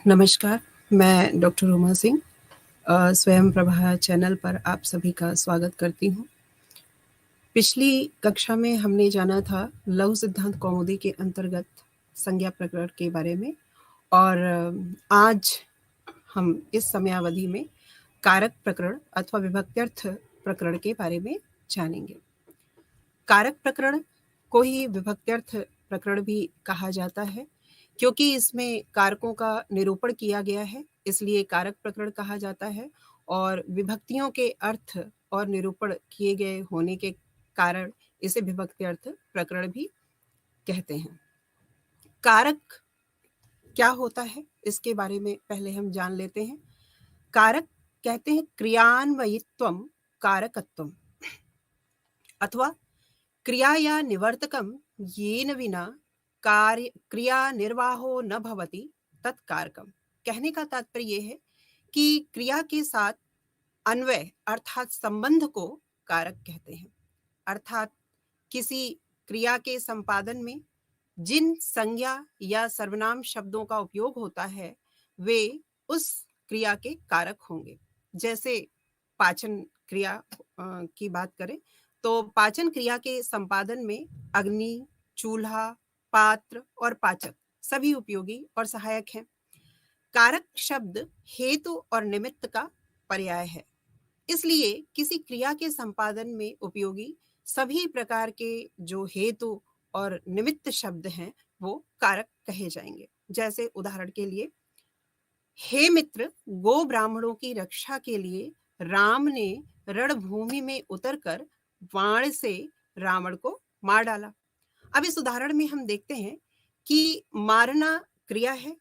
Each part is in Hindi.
नमस्कार, मैं डॉक्टर उमा सिंह स्वयं प्रभा चैनल पर आप सभी का स्वागत करती हूँ। पिछली कक्षा में हमने जाना था लघु सिद्धांत कौमुदी के अंतर्गत संज्ञा प्रकरण के बारे में और आज हम इस समयावधि में कारक प्रकरण अथवा विभक्त्यर्थ प्रकरण के बारे में जानेंगे। कारक प्रकरण को ही विभक्त्यर्थ प्रकरण भी कहा जाता है क्योंकि इसमें कारकों का निरूपण किया गया है, इसलिए कारक प्रकरण कहा जाता है और विभक्तियों के अर्थ और निरूपण किए गए होने के कारण इसे विभक्त्यर्थ प्रकरण भी कहते हैं। कारक क्या होता है इसके बारे में पहले हम जान लेते हैं। कारक कहते हैं क्रियान्वयित्वम कारकत्वम अथवा क्रियाया निवर्तकम येन विना कार्य क्रिया निर्वाहो न भवति तत्कारकम। कहने का तात्पर्य यह है कि क्रिया के साथ अन्वय अर्थात संबंध को कारक कहते हैं। अर्थात किसी क्रिया के संपादन में जिन संज्ञा या सर्वनाम शब्दों का उपयोग होता है वे उस क्रिया के कारक होंगे। जैसे पाचन क्रिया की बात करें तो पाचन क्रिया के संपादन में अग्नि, चूल्हा, पात्र और पाचक सभी उपयोगी और सहायक हैं। कारक शब्द हेतु और निमित्त का पर्याय है, इसलिए किसी क्रिया के संपादन में उपयोगी सभी प्रकार के जो हेतु और निमित्त शब्द हैं वो कारक कहे जाएंगे। जैसे उदाहरण के लिए, हे मित्र, गो ब्राह्मणों की रक्षा के लिए राम ने रणभूमि में उतरकर बाण से रावण को मार डाला। अब इस उदाहरण में हम देखते हैं कि मारना क्रिया है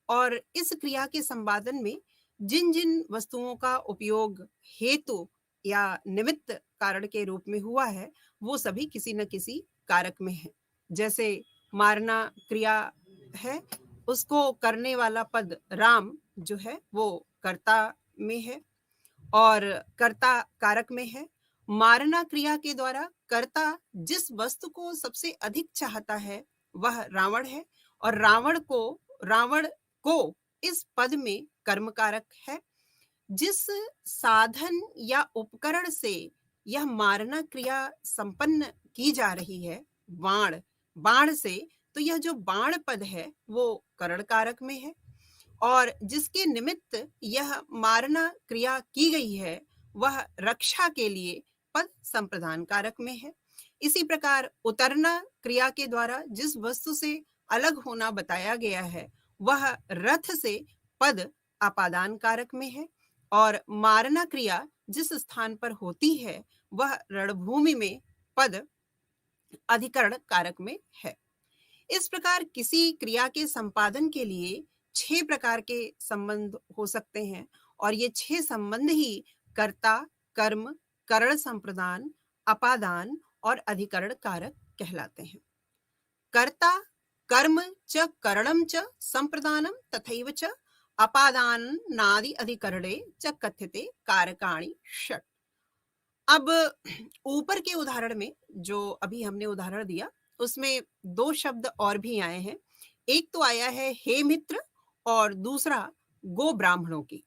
और इस क्रिया के संपादन में जिन जिन वस्तुओं का उपयोग हेतु या निमित्त कारण के रूप में हुआ है वो सभी किसी न किसी कारक में है। जैसे मारना क्रिया है, उसको करने वाला पद राम जो है वो कर्ता में है और कर्ता कारक में है। मारना क्रिया के द्वारा कर्ता जिस वस्तु को सबसे अधिक चाहता है वह रावण है और रावण को इस पद में कर्म कारक है। जिस साधन या उपकरण से यह मारना क्रिया संपन्न की जा रही है, बाण से, तो यह जो बाण पद है वो करण कारक में है और जिसके निमित्त यह मारना क्रिया की गई है वह रक्षा के लिए पद संप्रदान कारक में है। इसी प्रकार उतरना क्रिया के द्वारा जिस वस्तु से अलग होना बताया गया है वह रथ से पद अपादान कारक में है और मारना क्रिया जिस स्थान पर होती है वह रणभूमि में पद अधिकरण कारक में है। इस प्रकार किसी क्रिया के संपादन के लिए 6 प्रकार के संबंध हो सकते हैं और ये 6 संबंध ही कर्ता, कर्म, करण संप्रदान, अपादान और अधिकरण कारक कहलाते हैं। कर्ता, कर्म च करणम च संप्रदानम तथैव च अपादानादि अधिकरणे च कथ्यते कारकाणि षट्। अब ऊपर के उदाहरण में जो अभी हमने उदाहरण दिया उसमें 2 शब्द और भी आए हैं। एक तो आया है हे मित्र और दूसरा गो ब्राह्मणों की।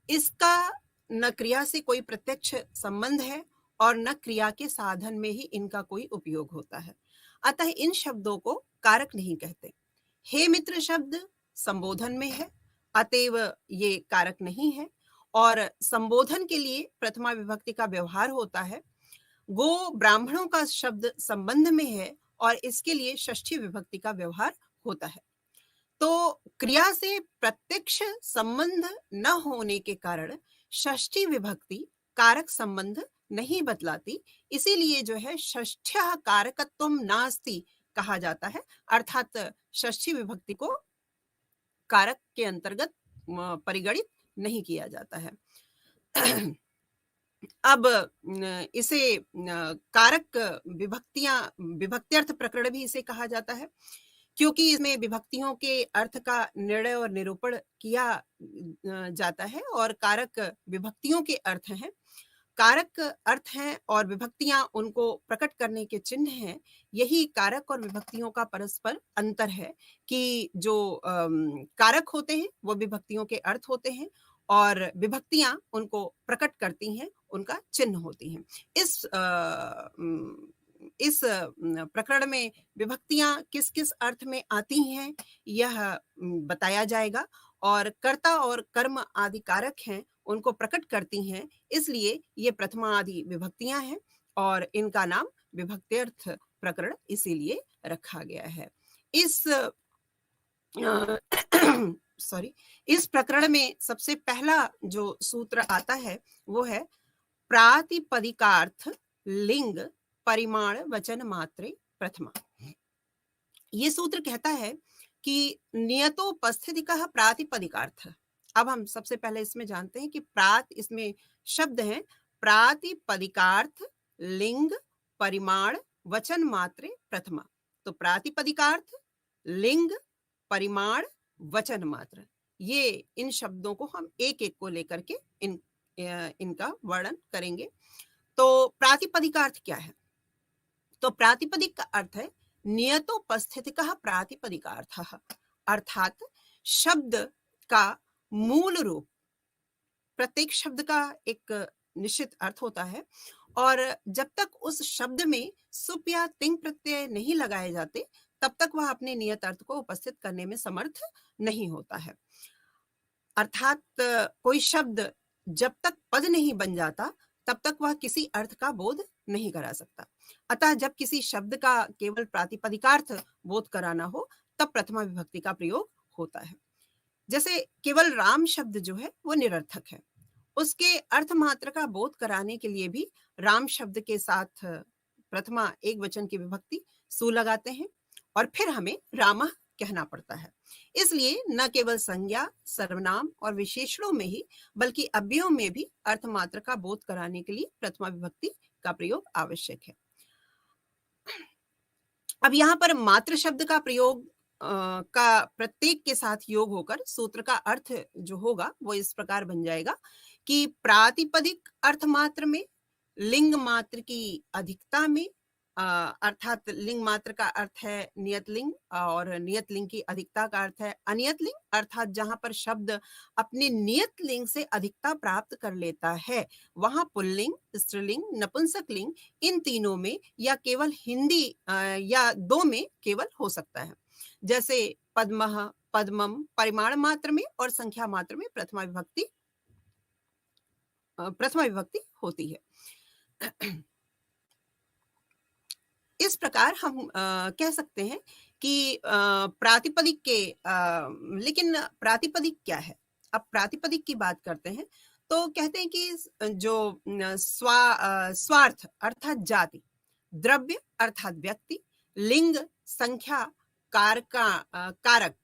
इसका न क्रिया से कोई प्रत्यक्ष संबंध है और न क्रिया के साधन में ही इनका कोई उपयोग होता है, अतः इन शब्दों को कारक नहीं कहते। हे मित्र शब्द संबोधन में है, अतएव ये कारक नहीं है और संबोधन के लिए प्रथमा विभक्ति का व्यवहार होता है। गो ब्राह्मणों का शब्द संबंध में है और इसके लिए षष्ठी विभक्ति का व्यवहार होता है। तो क्रिया से प्रत्यक्ष संबंध न होने के कारण षष्ठी विभक्ति कारक संबंध नहीं बतलाती, इसीलिए जो है षष्ठ्यः कारकत्वम नास्ति कहा जाता है, अर्थात षष्ठी विभक्ति को कारक के अंतर्गत परिगणित नहीं किया जाता है। अब इसे कारक विभक्त्यर्थ प्रकरण भी इसे कहा जाता है क्योंकि इसमें विभक्तियों के अर्थ का निर्णय और निरूपण किया जाता है और कारक विभक्तियों के अर्थ हैं कारक अर्थ हैं और विभक्तियां उनको प्रकट करने के चिन्ह हैं। यही कारक और विभक्तियों का परस्पर अंतर है कि जो कारक होते हैं वो विभक्तियों के अर्थ होते हैं और विभक्तियां उनको प्रकट करती हैं, उनका चिन्ह होती हैं। इस प्रकरण में विभक्तियां किस किस अर्थ में आती हैं यह बताया जाएगा और कर्ता और कर्म आदि कारक हैं उनको प्रकट करती हैं, इसलिए ये प्रथमा आदि विभक्तियां हैं और इनका नाम विभक्त्यर्थ प्रकरण इसीलिए रखा गया है। इस सॉरी इस प्रकरण में सबसे पहला जो सूत्र आता है वो है प्रातिपदिकार्थ लिंग परिमाण वचन मात्रे प्रथमा। ये सूत्र कहता है कि नियतोपस्थितिकः प्रातिपदिकार्थ। अब हम सबसे पहले इसमें जानते हैं कि इसमें शब्द हैं प्रातिपदिकार्थ लिंग परिमाण वचन मात्रे प्रथमा। तो प्रातिपदिकार्थ लिंग परिमाण वचन मात्र, ये इन शब्दों को हम एक एक को लेकर के इनका वर्णन करेंगे। तो प्रातिपदिकार्थ क्या है? तो प्रातिपदिक का अर्थ है नियतोपस्थितिकः प्रातिपदिकार्थः, अर्थात शब्द का मूल रूप। प्रत्येक शब्द का एक निश्चित अर्थ होता है और जब तक उस शब्द में सुप या तिंग प्रत्यय नहीं लगाए जाते तब तक वह अपने नियत अर्थ को उपस्थित करने में समर्थ नहीं होता है। अर्थात कोई शब्द जब तक पद नहीं बन जाता तब तक वह किसी अर्थ का बोध नहीं करा सकता। अतः जब किसी शब्द का केवल प्रातिपदिकार्थ बोध कराना हो तब प्रथमा विभक्ति का प्रयोग होता है। जैसे केवल राम शब्द जो है वो निरर्थक है, उसके अर्थ मात्र का बोध कराने के लिए भी राम शब्द के साथ प्रथमा एक वचन की विभक्ति सु लगाते हैं और फिर हमें रामः कहना पड़ता है। इसलिए न केवल संज्ञा, सर्वनाम और विशेषणों में ही बल्कि अव्ययों में भी अर्थ मात्र का बोध कराने के लिए प्रथमा विभक्ति का प्रयोग आवश्यक है। अब यहाँ पर मात्र शब्द का प्रयोग का प्रत्येक के साथ योग होकर सूत्र का अर्थ जो होगा वो इस प्रकार बन जाएगा कि प्रातिपदिक अर्थ मात्र में लिंग मात्र की अधिकता में, अर्थात लिंग मात्र का अर्थ है नियत लिंग और नियत लिंग की अधिकता का अर्थ है अनियत लिंग, अर्थात जहां पर शब्द अपने नियत लिंग से अधिकता प्राप्त कर लेता है वहां पुल्लिंग, स्त्रीलिंग, नपुंसक लिंग इन तीनों में या केवल हिंदी या दो में केवल हो सकता है। जैसे पद्मः, पद्मम परिमाण मात्र में और संख्या मात्र में प्रथमा विभक्ति होती है। इस प्रकार हम कह सकते हैं कि प्रातिपदिक के लेकिन प्रातिपदिक क्या है? अब प्रातिपदिक की बात करते हैं तो कहते हैं कि जो स्वार्थ अर्थात जाति, द्रव्य अर्थात व्यक्ति, लिंग, संख्या, कारक,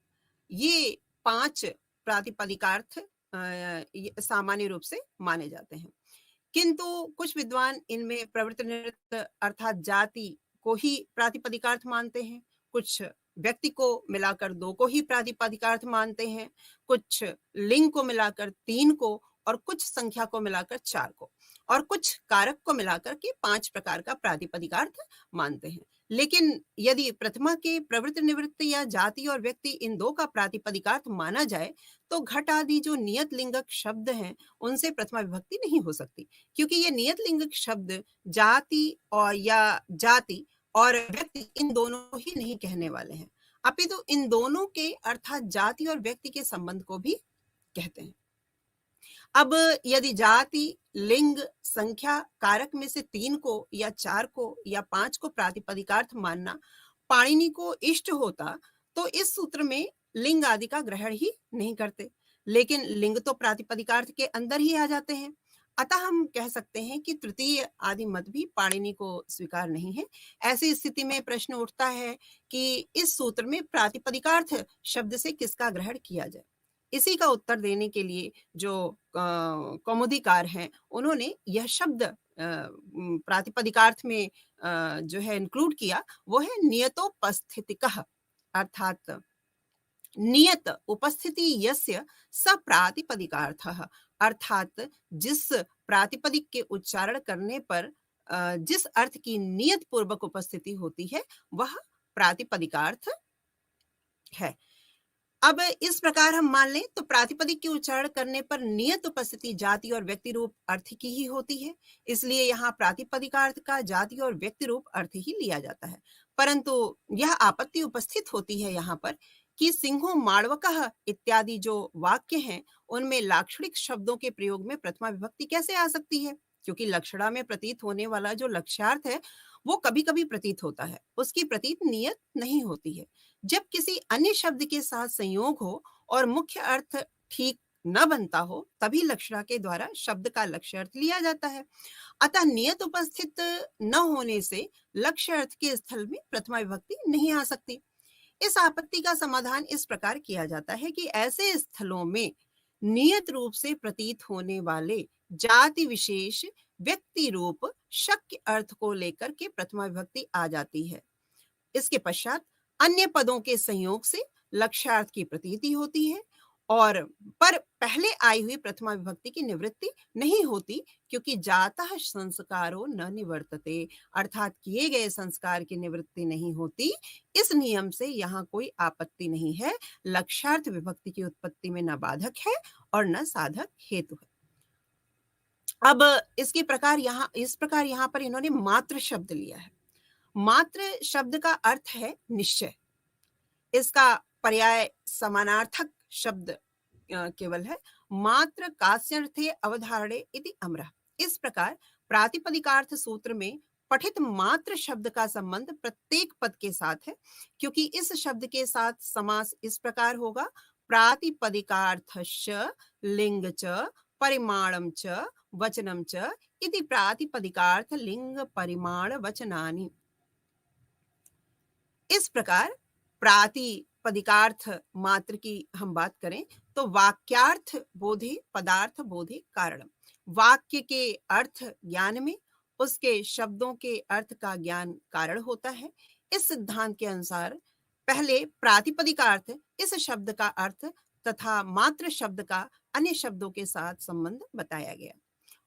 ये 5 प्रातिपदिकार्थ सामान्य रूप से माने जाते हैं। किंतु कुछ विद्वान इनमें प्रवृत्ति निवृत्त अर्थात जाति को ही प्रातिपदिकार्थ मानते हैं, कुछ व्यक्ति को मिलाकर 2 को ही प्रातिपदिकार्थ मानते हैं, कुछ लिंग को मिलाकर 3 को और कुछ संख्या को मिलाकर 4 को और कुछ कारक को मिलाकर के 5 प्रकार का प्रातिपदिकार्थ मानते हैं। लेकिन यदि प्रथमा के प्रवृत्ति निवृत्त या जाति और व्यक्ति इन 2 का प्रातिपदिकार्थ माना जाए तो घट आदि जो नियत लिंगक शब्द हैं उनसे प्रथमा विभक्ति नहीं हो सकती, क्योंकि ये नियत लिंगक शब्द जाति और व्यक्ति इन दोनों ही नहीं कहने वाले हैं, अपितु इन दोनों के अर्थात जाति और व्यक्ति के संबंध को भी कहते हैं। अब यदि जाति, लिंग, संख्या, कारक में से 3 को या 4 को या 5 को प्रातिपदिकार्थ मानना पाणिनि को इष्ट होता तो इस सूत्र में लिंग आदि का ग्रहण ही नहीं करते, लेकिन लिंग तो प्रातिपदिकार्थ के अंदर ही आ जाते हैं। अतः हम कह सकते हैं कि तृतीय आदि मत भी पाणिनि को स्वीकार नहीं है। ऐसी स्थिति में प्रश्न उठता है कि इस सूत्र में प्रातिपदिकार्थ शब्द से किसका ग्रहण किया जाए। इसी का उत्तर देने के लिए जो कौमुदीकार हैं उन्होंने यह शब्द प्रातिपदिकार्थ में जो है इंक्लूड किया, वो है नियतोपस्थितिकः, अर्थात नियत उपस्थिति यस्य स प्रातिपदिकार्थः, अर्थात जिस प्रातिपदिक के उच्चारण करने पर जिस अर्थ की नियत पूर्वक उपस्थिति होती है वह प्रातिपदिकार्थ है। अब इस प्रकार हम मान लें तो प्रातिपदिक के उच्चारण करने पर नियत उपस्थिति जाति और व्यक्ति रूप अर्थ की ही होती है, इसलिए यहाँ प्रातिपदिकार्थ का जाति और व्यक्ति रूप अर्थ ही लिया जाता है। परंतु यह आपत्ति उपस्थित होती है यहाँ पर कि सिंहो माड़वकः इत्यादि जो वाक्य हैं उनमें लाक्षणिक शब्दों के प्रयोग में प्रथमा विभक्ति कैसे आ सकती है, क्योंकि लक्षणा में प्रतीत होने वाला जो लक्ष्यार्थ है वो कभी कभी प्रतीत होता है, उसकी प्रतीत नियत नहीं होती है। जब किसी अन्य शब्द के साथ संयोग हो और मुख्य अर्थ ठीक न बनता हो तभी लक्षणा के द्वारा शब्द का लक्ष्य अर्थ लिया जाता है। अतः नियत उपस्थित न होने से लक्ष्य अर्थ के स्थल में प्रथमा विभक्ति नहीं आ सकती। इस आपत्ति का समाधान इस प्रकार किया जाता है कि ऐसे स्थलों में नियत रूप से प्रतीत होने वाले जाति विशेष व्यक्ति रूप शक्य अर्थ को लेकर के प्रथमा विभक्ति आ जाती है। इसके पश्चात अन्य पदों के संयोग से लक्ष्यार्थ की प्रतीति होती है और पर पहले आई हुई प्रथमा विभक्ति की निवृत्ति नहीं होती, क्योंकि जातः संस्कारो न निवर्तते, अर्थात किए गए संस्कार की निवृत्ति नहीं होती। इस नियम से यहाँ कोई आपत्ति नहीं है। लक्ष्यार्थ विभक्ति की उत्पत्ति में न बाधक है और न साधक हेतु है। अब इस प्रकार यहाँ पर इन्होंने मात्र शब्द लिया है। मात्र शब्द का अर्थ है निश्चय, इसका पर्याय समानार्थक शब्द केवल है। मात्र कास्यर्थे अवधारणे इति अमरः। इस प्रकार प्रातिपदिकार्थ सूत्र में पठित मात्र शब्द का संबंध प्रत्येक पद के साथ है, क्योंकि इस शब्द के साथ समास इस प्रकार होगा, प्रातिपदिकार्थस्य लिंग च परिमाणम च वचनम च इति प्रातिपदिकार्थ लिंग परिमाण वचनानि। इस प्रकार प्रातिपदिकार्थ मात्र की हम बात करें तो वाक्यार्थ बोधे पदार्थ बोधे कारणम, वाक्य के अर्थ ज्ञान में उसके शब्दों के अर्थ का ज्ञान कारण होता है। इस सिद्धांत के अनुसार पहले प्रातिपदिकार्थ इस शब्द का अर्थ तथा मात्र शब्द का अन्य शब्दों के साथ संबंध बताया गया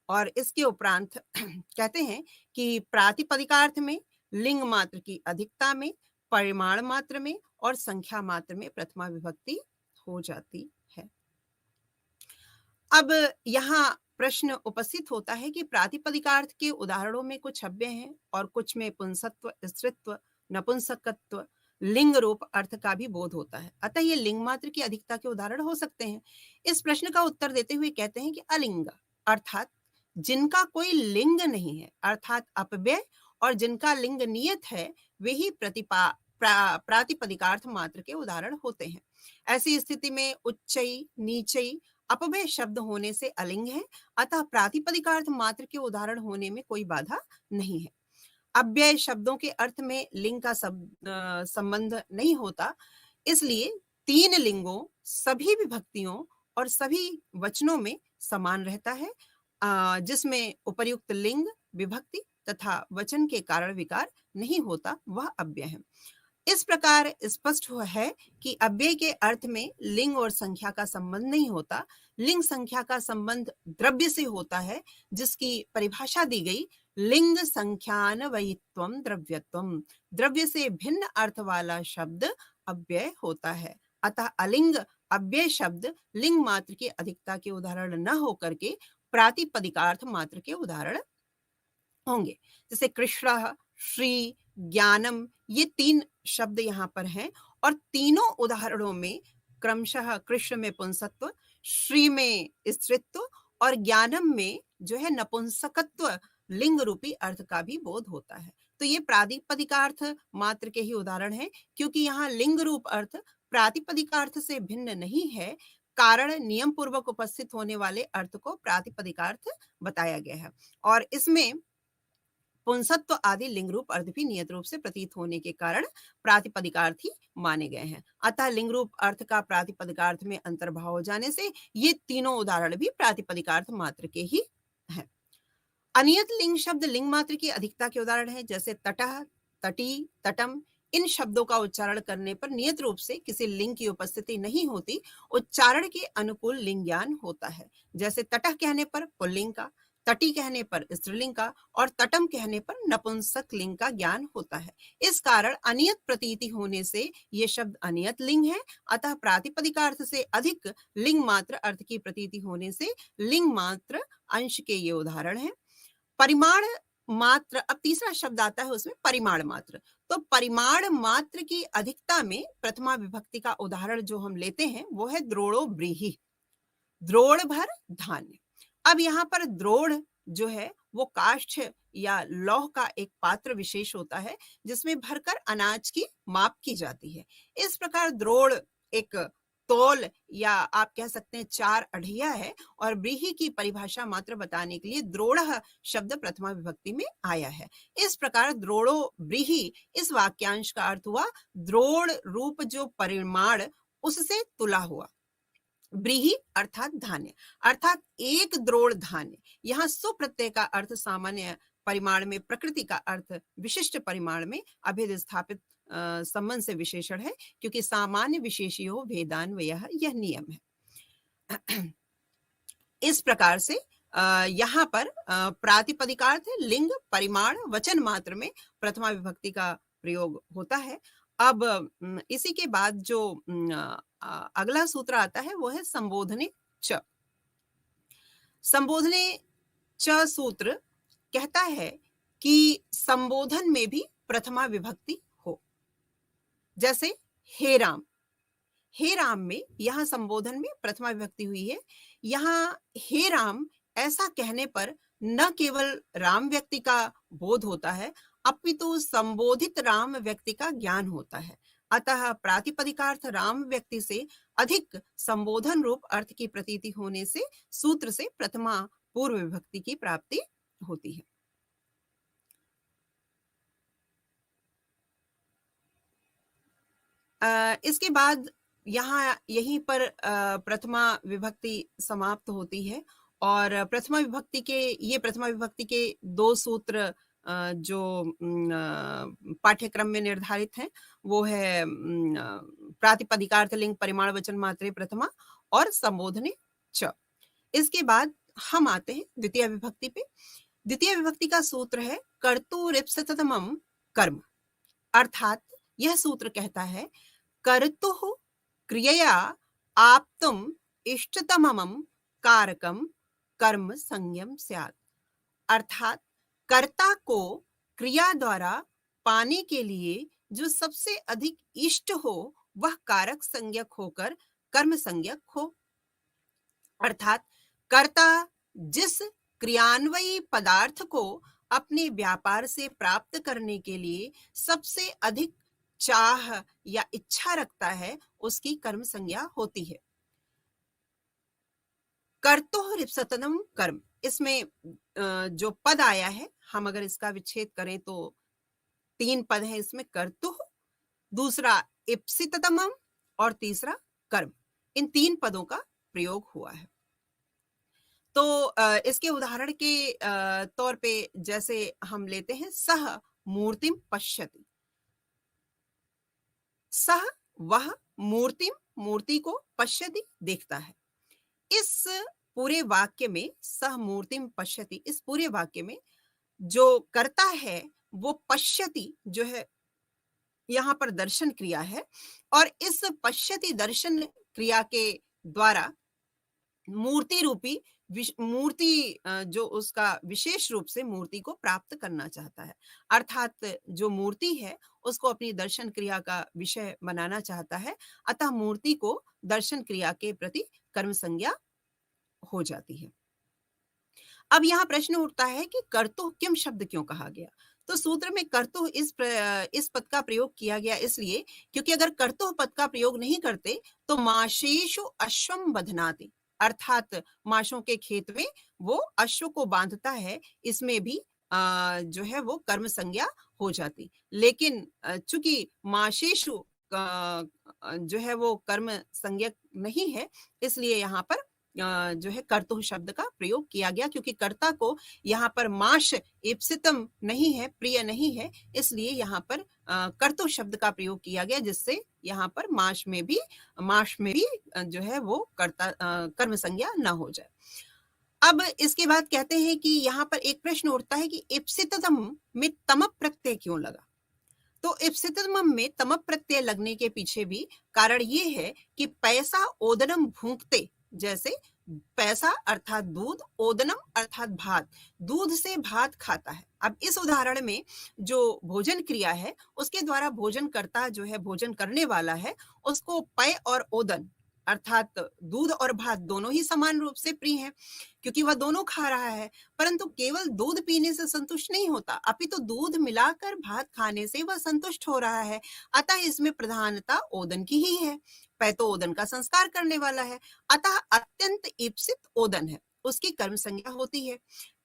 और इसके उपरांत कहते हैं कि प्रातिपदिकार्थ में लिंग मात्र की अधिकता में, परिमाण मात्र में और संख्या मात्र में प्रथमा विभक्ति हो जाती है। अब यहाँ प्रश्न उपस्थित होता है कि प्रातिपदिकार्थ के उदाहरणों में कुछ अव्यय हैं और कुछ में पुंसत्व, स्त्रीत्व, नपुंसकत्व, लिंग रूप अर्थ का भी बोध होता है, अतः ये लिंग मात्र की अधिकता के उदाहरण हो सकते हैं। इस प्रश्न का उत्तर देते हुए कहते हैं कि अलिंग अर्थात जिनका कोई लिंग नहीं है, अर्थात अपव्यय, और जिनका लिंग नियत है वे ही प्रातिपदिकार्थ मात्र के उदाहरण होते हैं। ऐसी स्थिति में उच्चई नीचई अपव्यय शब्द होने से अलिंग है, अतः प्रातिपदिकार्थ मात्र के उदाहरण होने में कोई बाधा नहीं है। अव्यय शब्दों के अर्थ में लिंग का संबंध नहीं होता, इसलिए तीन लिंगों, सभी विभक्तियों और सभी वचनों में समान रहता है, जिसमें उपर्युक्त लिंग, विभक्ति तथा वचन के कारण विकार नहीं होता, वह अव्यय है। इस प्रकार स्पष्ट है कि अव्यय के अर्थ में लिंग और संख्या का संबंध नहीं होता। लिंग संख्या का संबंध द्रव्य से होता है, जिसकी परिभाषा दी गई लिंग संख्यान्वयित्वम द्रव्यत्वम, द्रव्य से भिन्न अर्थ वाला शब्द अव्यय होता है। अतः अलिंग अव्यय शब्द लिंग मात्र की अधिकता के उदाहरण न होकर के प्रातिपदिकार्थ मात्र के उदाहरण होंगे। जैसे कृष्ण, श्री, ज्ञानम, ये तीन शब्द यहाँ पर हैं और तीनों उदाहरणों में क्रमशः कृष्ण में पुंसत्व, श्री में स्त्रीत्व और ज्ञानम में जो है नपुंसकत्व लिंग रूपी अर्थ का भी बोध होता है। तो ये प्रातिपदिकार्थ मात्र के ही उदाहरण हैं, क्योंकि यहाँ लिंग रूप अर्थ प्रातिपदिकार्थ से भिन्न नहीं है, कारण नियम पूर्वक उपस्थित होने वाले अर्थ को प्रातिपदिकार्थ बताया गया है और इसमें पुंसत्व आदि लिंग रूप अर्थ भी नियत रूप से प्रतीत होने के कारण प्रातिपदिकार्थ ही माने गए हैं। अतः लिंग रूप अर्थ का प्रातिपदिकार्थ में अंतर्भाव हो जाने से ये तीनों उदाहरण भी प्रातिपदिकार्थ मात्र के ही हैं। अनियत लिंग शब्द लिंग मात्र की अधिकता के उदाहरण है, जैसे तटः, तटी, तटम इन शब्दों का उच्चारण करने पर नियत रूप से किसी लिंग की उपस्थिति नहीं होती, उच्चारण के अनुकूल लिंग ज्ञान होता है। जैसे तटः कहने पर पुल्लिंग का, तटी कहने पर स्त्रीलिंग का और तटम कहने पर नपुंसक लिंग का ज्ञान होता है। इस कारण अनियत प्रतीति होने से ये शब्द अनियत लिंग है, अतः प्रातिपदिकार्थ से अधिक लिंग मात्र अर्थ की प्रतीति होने से लिंग मात्र अंश के ये उदाहरण हैं। परिमाण मात्र, अब तीसरा शब्द आता है उसमें परिमाण मात्र। तो परिमाण मात्र की अधिकता में प्रथमा विभक्ति का उदाहरण जो हम लेते हैं वो है द्रोणो व्रीहि, द्रोण भर धान्य। अब यहाँ पर द्रोण जो है वो काष्ठ या लौह का एक पात्र विशेष होता है जिसमें भरकर अनाज की माप की जाती है। इस प्रकार द्रोण एक तौल या आप कह सकते हैं चार अढ़िया है और व्रीहि की परिभाषा मात्र बताने के लिए द्रोणः शब्द प्रथमा विभक्ति में आया है। इस प्रकार द्रोणो व्रीहि इस वाक्यांश का अर्थ हुआ द्रोण रूप जो परिमाण उससे तुला हुआ। व्रीहि अर्थात धान्य, अर्थात एक द्रोण धान्य। यहाँ सुप्रत्यय का अर्थ सामान्य परिमाण में, प्रकृति का अर्थ विशिष्ट परिमाण में अभेद स्थापित संबंध से विशेषण है, क्योंकि सामान्य विशेषियो भेदान्वयः यह नियम है। इस प्रकार से यहाँ पर प्रातिपदिकार्थ लिंग परिमाण वचन मात्र में प्रथमा विभक्ति का प्रयोग होता है। अब इसी के बाद जो अगला सूत्र आता है वो है संबोधने च। संबोधने च सूत्र कहता है कि संबोधन में भी प्रथमा विभक्ति हो। जैसे हे राम, हे राम में यहाँ संबोधन में प्रथमा विभक्ति हुई है। यहाँ हे राम ऐसा कहने पर न केवल राम व्यक्ति का बोध होता है अपितु संबोधित राम व्यक्ति का ज्ञान होता है। अतः प्रातिपदिकार्थ राम व्यक्ति से अधिक संबोधन रूप अर्थ की प्रतीति होने से सूत्र से प्रथमा पूर्व विभक्ति की प्राप्ति होती है। इसके बाद यहाँ यहीं पर प्रथमा विभक्ति समाप्त होती है और प्रथमा विभक्ति के दो सूत्र जो पाठ्यक्रम में निर्धारित हैं वो है प्रातिपदिकार्थ लिंग परिमाण वचन मात्रे प्रथमा और संबोधने च। इसके बाद हम आते हैं द्वितीय विभक्ति पे। द्वितीय विभक्ति का सूत्र है कर्तुरिप्सिततमं कर्म, अर्थात यह सूत्र कहता है कर्तुः क्रियया आप्तुम इष्टतमं कारकम कर्म संज्ञम स्यात्, अर्थात कर्ता को क्रिया द्वारा पाने के लिए जो सबसे अधिक इष्ट हो वह कारक संज्ञक होकर कर्म संज्ञक हो। अर्थात कर्ता जिस क्रियान्वयी पदार्थ को अपने व्यापार से प्राप्त करने के लिए सबसे अधिक चाह या इच्छा रखता है उसकी कर्म संज्ञा होती है। कर्तुरिप्सिततमं कर्म, इसमें जो पद आया है हम अगर इसका विच्छेद करें तो तीन पद हैं इसमें, कर्तुः, दूसरा इप्सिततमं और तीसरा कर्म। इन तीन पदों का प्रयोग हुआ है। तो इसके उदाहरण के तौर पे जैसे हम लेते हैं सह मूर्तिम पश्यति, सह वह, मूर्तिम मूर्ति को, पश्यति देखता है। इस पूरे वाक्य में सह मूर्तिम पश्यति, इस पूरे वाक्य में जो करता है वो पश्यति जो है यहाँ पर दर्शन क्रिया है और इस पश्यति दर्शन क्रिया के द्वारा मूर्ति रूपी मूर्ति जो उसका विशेष रूप से मूर्ति को प्राप्त करना चाहता है, अर्थात जो मूर्ति है उसको अपनी दर्शन क्रिया का विषय बनाना चाहता है, अतः मूर्ति को दर्शन क्रिया के प्रति कर्म संज्ञा हो जाती है। अब यहाँ प्रश्न उठता है कि कर्तुः किम शब्द क्यों कहा गया? तो सूत्र में कर्तुः इस पद का प्रयोग किया गया इसलिए क्योंकि अगर कर्तुः पद का प्रयोग नहीं करते तो माशेषु अश्वम बध्नाति, अर्थात माशों के खेत में वो अश्व को बांधता है, इसमें भी जो है वो कर्म संज्ञा हो जाती। लेकिन चूंकि माशेषु जो है वो कर्म संज्ञक नहीं है इसलिए यहाँ पर जो है कर्तुः शब्द का प्रयोग किया गया, क्योंकि कर्ता को यहाँ पर माश इप्सितम नहीं है, प्रिय नहीं है, इसलिए यहाँ पर कर्तुः शब्द का प्रयोग किया गया, जिससे यहाँ पर माश में भी जो है वो कर्ता कर्म संज्ञा न हो जाए। अब इसके बाद कहते हैं कि यहाँ पर एक प्रश्न उठता है कि इप्सितम में तमप प्रत्यय क्यों लगा। तो इप्सितम में तमप प्रत्यय लगने के पीछे भी कारण ये है कि पैसा ओदनम भूंकते, जैसे पैसा अर्थात दूध, ओदनम अर्थात भात, दूध से भात खाता है। अब इस उदाहरण में जो भोजन क्रिया है उसके द्वारा भोजन करता जो है, भोजन करने वाला है, उसको पय और ओदन अर्थात दूध और भात दोनों ही समान रूप से प्रिय हैं, क्योंकि वह दोनों खा रहा है। परंतु केवल दूध पीने से संतुष्ट नहीं होता, अपितु दूध मिलाकर भात खाने से वह संतुष्ट हो रहा है। अतः इसमें प्रधानता ओदन की ही है। पै तो ओदन का संस्कार करने वाला है, अतः अत्यंत ईप्सित ओदन है, उसकी कर्म संज्ञा होती है।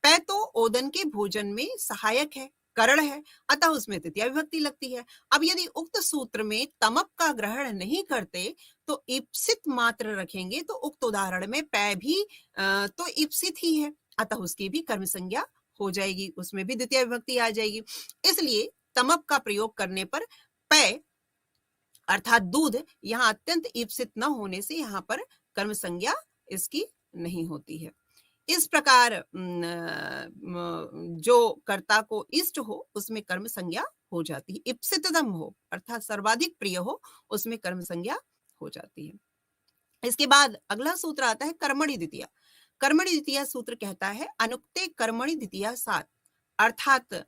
पै तो ओदन के भोजन में सहायक है, करण है, अतः उसमें तृतीया विभक्ति लगती है। अब यदि उक्त सूत्र में तमप का ग्रहण नहीं करते तो ईप्सित मात्र रखेंगे, तो उक्त उदाहरण में पै भी तो ईप्सित ही है, अतः उसकी भी कर्म संज्ञा हो जाएगी, उसमें भी द्वितीय विभक्ति आ जाएगी। इसलिए तमप का प्रयोग करने पर पै अर्थात दूध यहाँ अत्यंत ईप्सित न होने से यहाँ पर कर्म संज्ञा इसकी नहीं होती है। इस प्रकार जो कर्ता को इष्ट हो उसमें कर्म संज्ञा हो जाती है, इप्सिततम हो अर्थात सर्वाधिक प्रिय हो उसमें कर्म संज्ञा हो जाती है। इसके बाद अगला सूत्र आता है कर्मणि द्वितीया। कर्मणि द्वितीया सूत्र कहता है अनुक्ते कर्मणि द्वितीया सात, अर्थात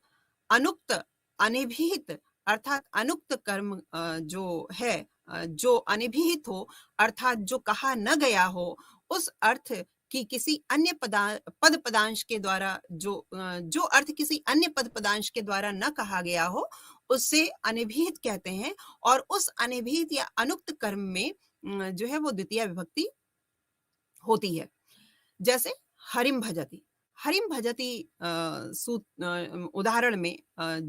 अनुक्त अनिभिहित अर्थात अनुक्त कर्म जो है, जो अनिभिहित हो अर्थात जो कहा न गया हो, उस अर्थ कि किसी अन्य पद पदांश के द्वारा जो अर्थ किसी अन्य पद पदांश के द्वारा न कहा गया हो उससे अनिभिहित कहते हैं। और उस अनिभिहित या अनुक्त कर्म में जो है वो द्वितीय विभक्ति होती है। जैसे हरिम भजति, हरिम भजति उदाहरण में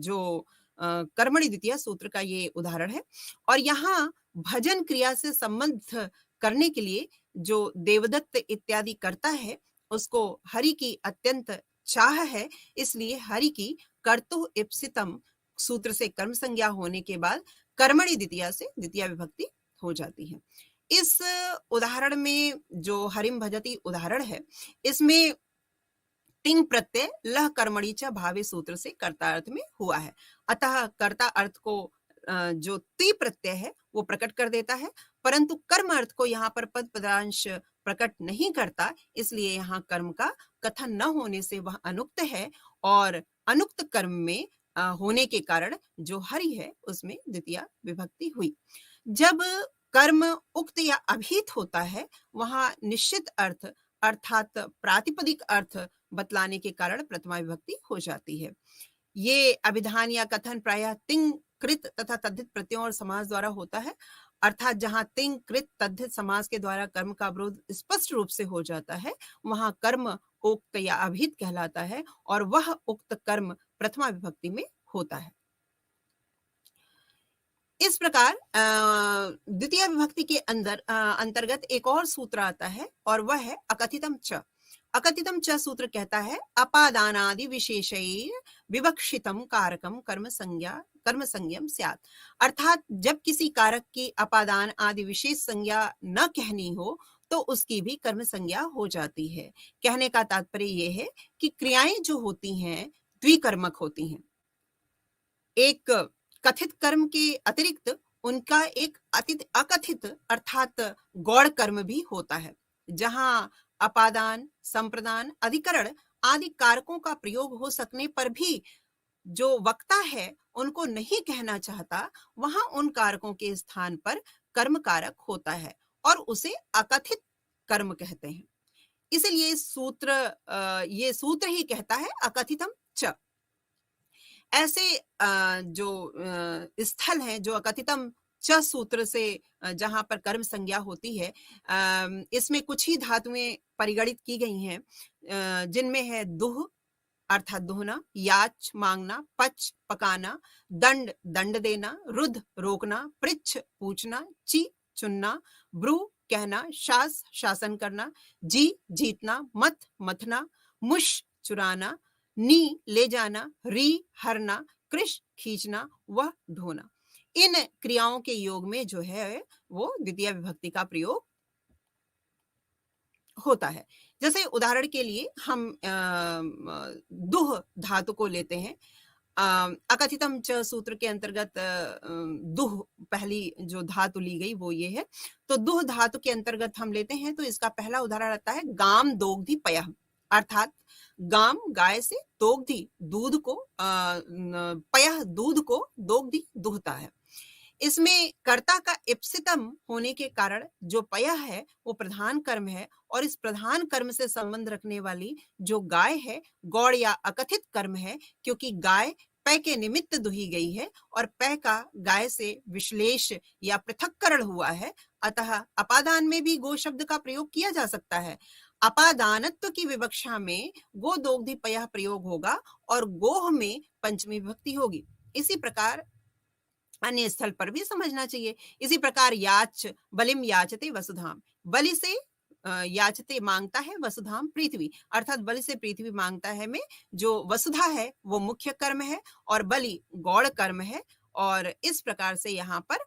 जो कर्मणि द्वितीय सूत्र का ये उदाहरण है। और यहाँ भजन क्रिया से संबंध करने के लिए जो देवदत्त इत्यादि करता है उसको हरि की अत्यंत चाह है, इसलिए हरि की कर्तुः इप्सितम सूत्र से कर्म संज्ञा होने के बाद कर्मणि द्वितीया से द्वितीय विभक्ति हो जाती है। इस उदाहरण में जो हरिम भजति उदाहरण है इसमें तिंग प्रत्यय लह कर्मणि च भावे सूत्र से कर्ता अर्थ में हुआ है, अतः कर्ता अर्थ को जो ती प्रत्यय है वो प्रकट कर देता है, परंतु कर्म अर्थ को यहाँ पर पद पदांश प्रकट नहीं करता, इसलिए यहाँ कर्म का कथन न होने से वह अनुक्त है और अनुक्त कर्म में होने के कारण जो हरि है उसमें द्वितीय विभक्ति हुई। जब कर्म उक्त या अभिहित होता है वहां निश्चित अर्थ अर्थात प्रातिपदिक अर्थ बतलाने के कारण प्रथमा विभक्ति हो जाती है। ये अभिधान या कथन प्रायः तिंग कृत तथा तद्धित प्रत्ययों और समास द्वारा होता है, अर्थात जहां तिंग कृत तद्धित समास के द्वारा कर्म का विरोध स्पष्ट रूप से हो जाता है वहां कर्म उक्त या अभिहित कहलाता है और वह उक्त कर्म प्रथमा विभक्ति में होता है। इस प्रकार द्वितीय विभक्ति के अंतर्गत एक और सूत्र आता है और वह है अकथितम च। अकथितम च सूत्र कहता है अपादानादि विशेषैर विवक्षितम कारकम कर्म संज्ञम स्यात्, अर्थात जब किसी कारक की अपादान आदि विशेष संज्ञा न कहनी हो तो उसकी भी कर्म संज्ञा हो जाती है। कहने का तात्पर्य यह है कि क्रियाएं जो होती हैं द्विकर्मक होती हैं। एक कथित कर्म के अतिरिक्त उनका एक अकथित अर्थात गौड़ कर्म भी होता है, जहां अपादान, संप्रदान, अधिकरण आदि कारकों का प्रयोग हो सकने पर भी जो वक्ता है उनको नहीं कहना चाहता, वहां उन कारकों के स्थान पर कर्म कारक होता है और उसे अकथित कर्म कहते हैं। इसलिए ये सूत्र ही कहता है अकथितम च। ऐसे जो स्थल हैं जो अकथितम च सूत्र से जहां पर कर्म संज्ञा होती है, इसमें कुछ ही धातुएं परिगणित की गई हैं, जिनमें है दुह अर्थात दुहना, याच मांगना, पच पकाना, दंड दंड देना, रुद्ध रोकना, पृच्छ पूछना, ची चुनना, ब्रू कहना, शास शासन करना, जी जीतना, मत मथना, मुश चुराना, नी ले जाना, री हरना, कृश खींचना, वह ढोना। इन क्रियाओं के योग में जो है वो द्वितीय विभक्ति का प्रयोग होता है। जैसे उदाहरण के लिए हम दुह धातु को लेते हैं। अकथितम च सूत्र के अंतर्गत दुह पहली जो धातु ली गई वो ये है। तो दुह धातु के अंतर्गत हम लेते हैं तो इसका पहला उदाहरण आता है गाम दोग्धि पयः, अर्थात गाम गाय से, दोग्धि दूध को, पयः दूध को, दोग्धि दुहता है। इसमें कर्ता का इप्सितम होने के कारण जो पयः है वो प्रधान कर्म है, और इस प्रधान कर्म से संबंध रखने वाली जो गाय है गौड़ या अकथित कर्म है, क्योंकि गाय पय के निमित्त दुही गई है और पय का गाय से विश्लेष या पृथक्करण हुआ है। अतः अपादान में भी गो शब्द का प्रयोग किया जा सकता है। अपादानत्व की विवक्षा में गो दोग्धि पयः प्रयोग होगा और गोह में पंचमी विभक्ति होगी। इसी प्रकार अन्य स्थल पर भी समझना चाहिए। इसी प्रकार याच बलिम याचते वसुधाम, बलि से याचते मांगता है, वसुधाम पृथ्वी, अर्थात बलि से पृथ्वी मांगता है में जो वसुधा है वो मुख्य कर्म है और बलि गौड़ कर्म है। और इस प्रकार से यहाँ पर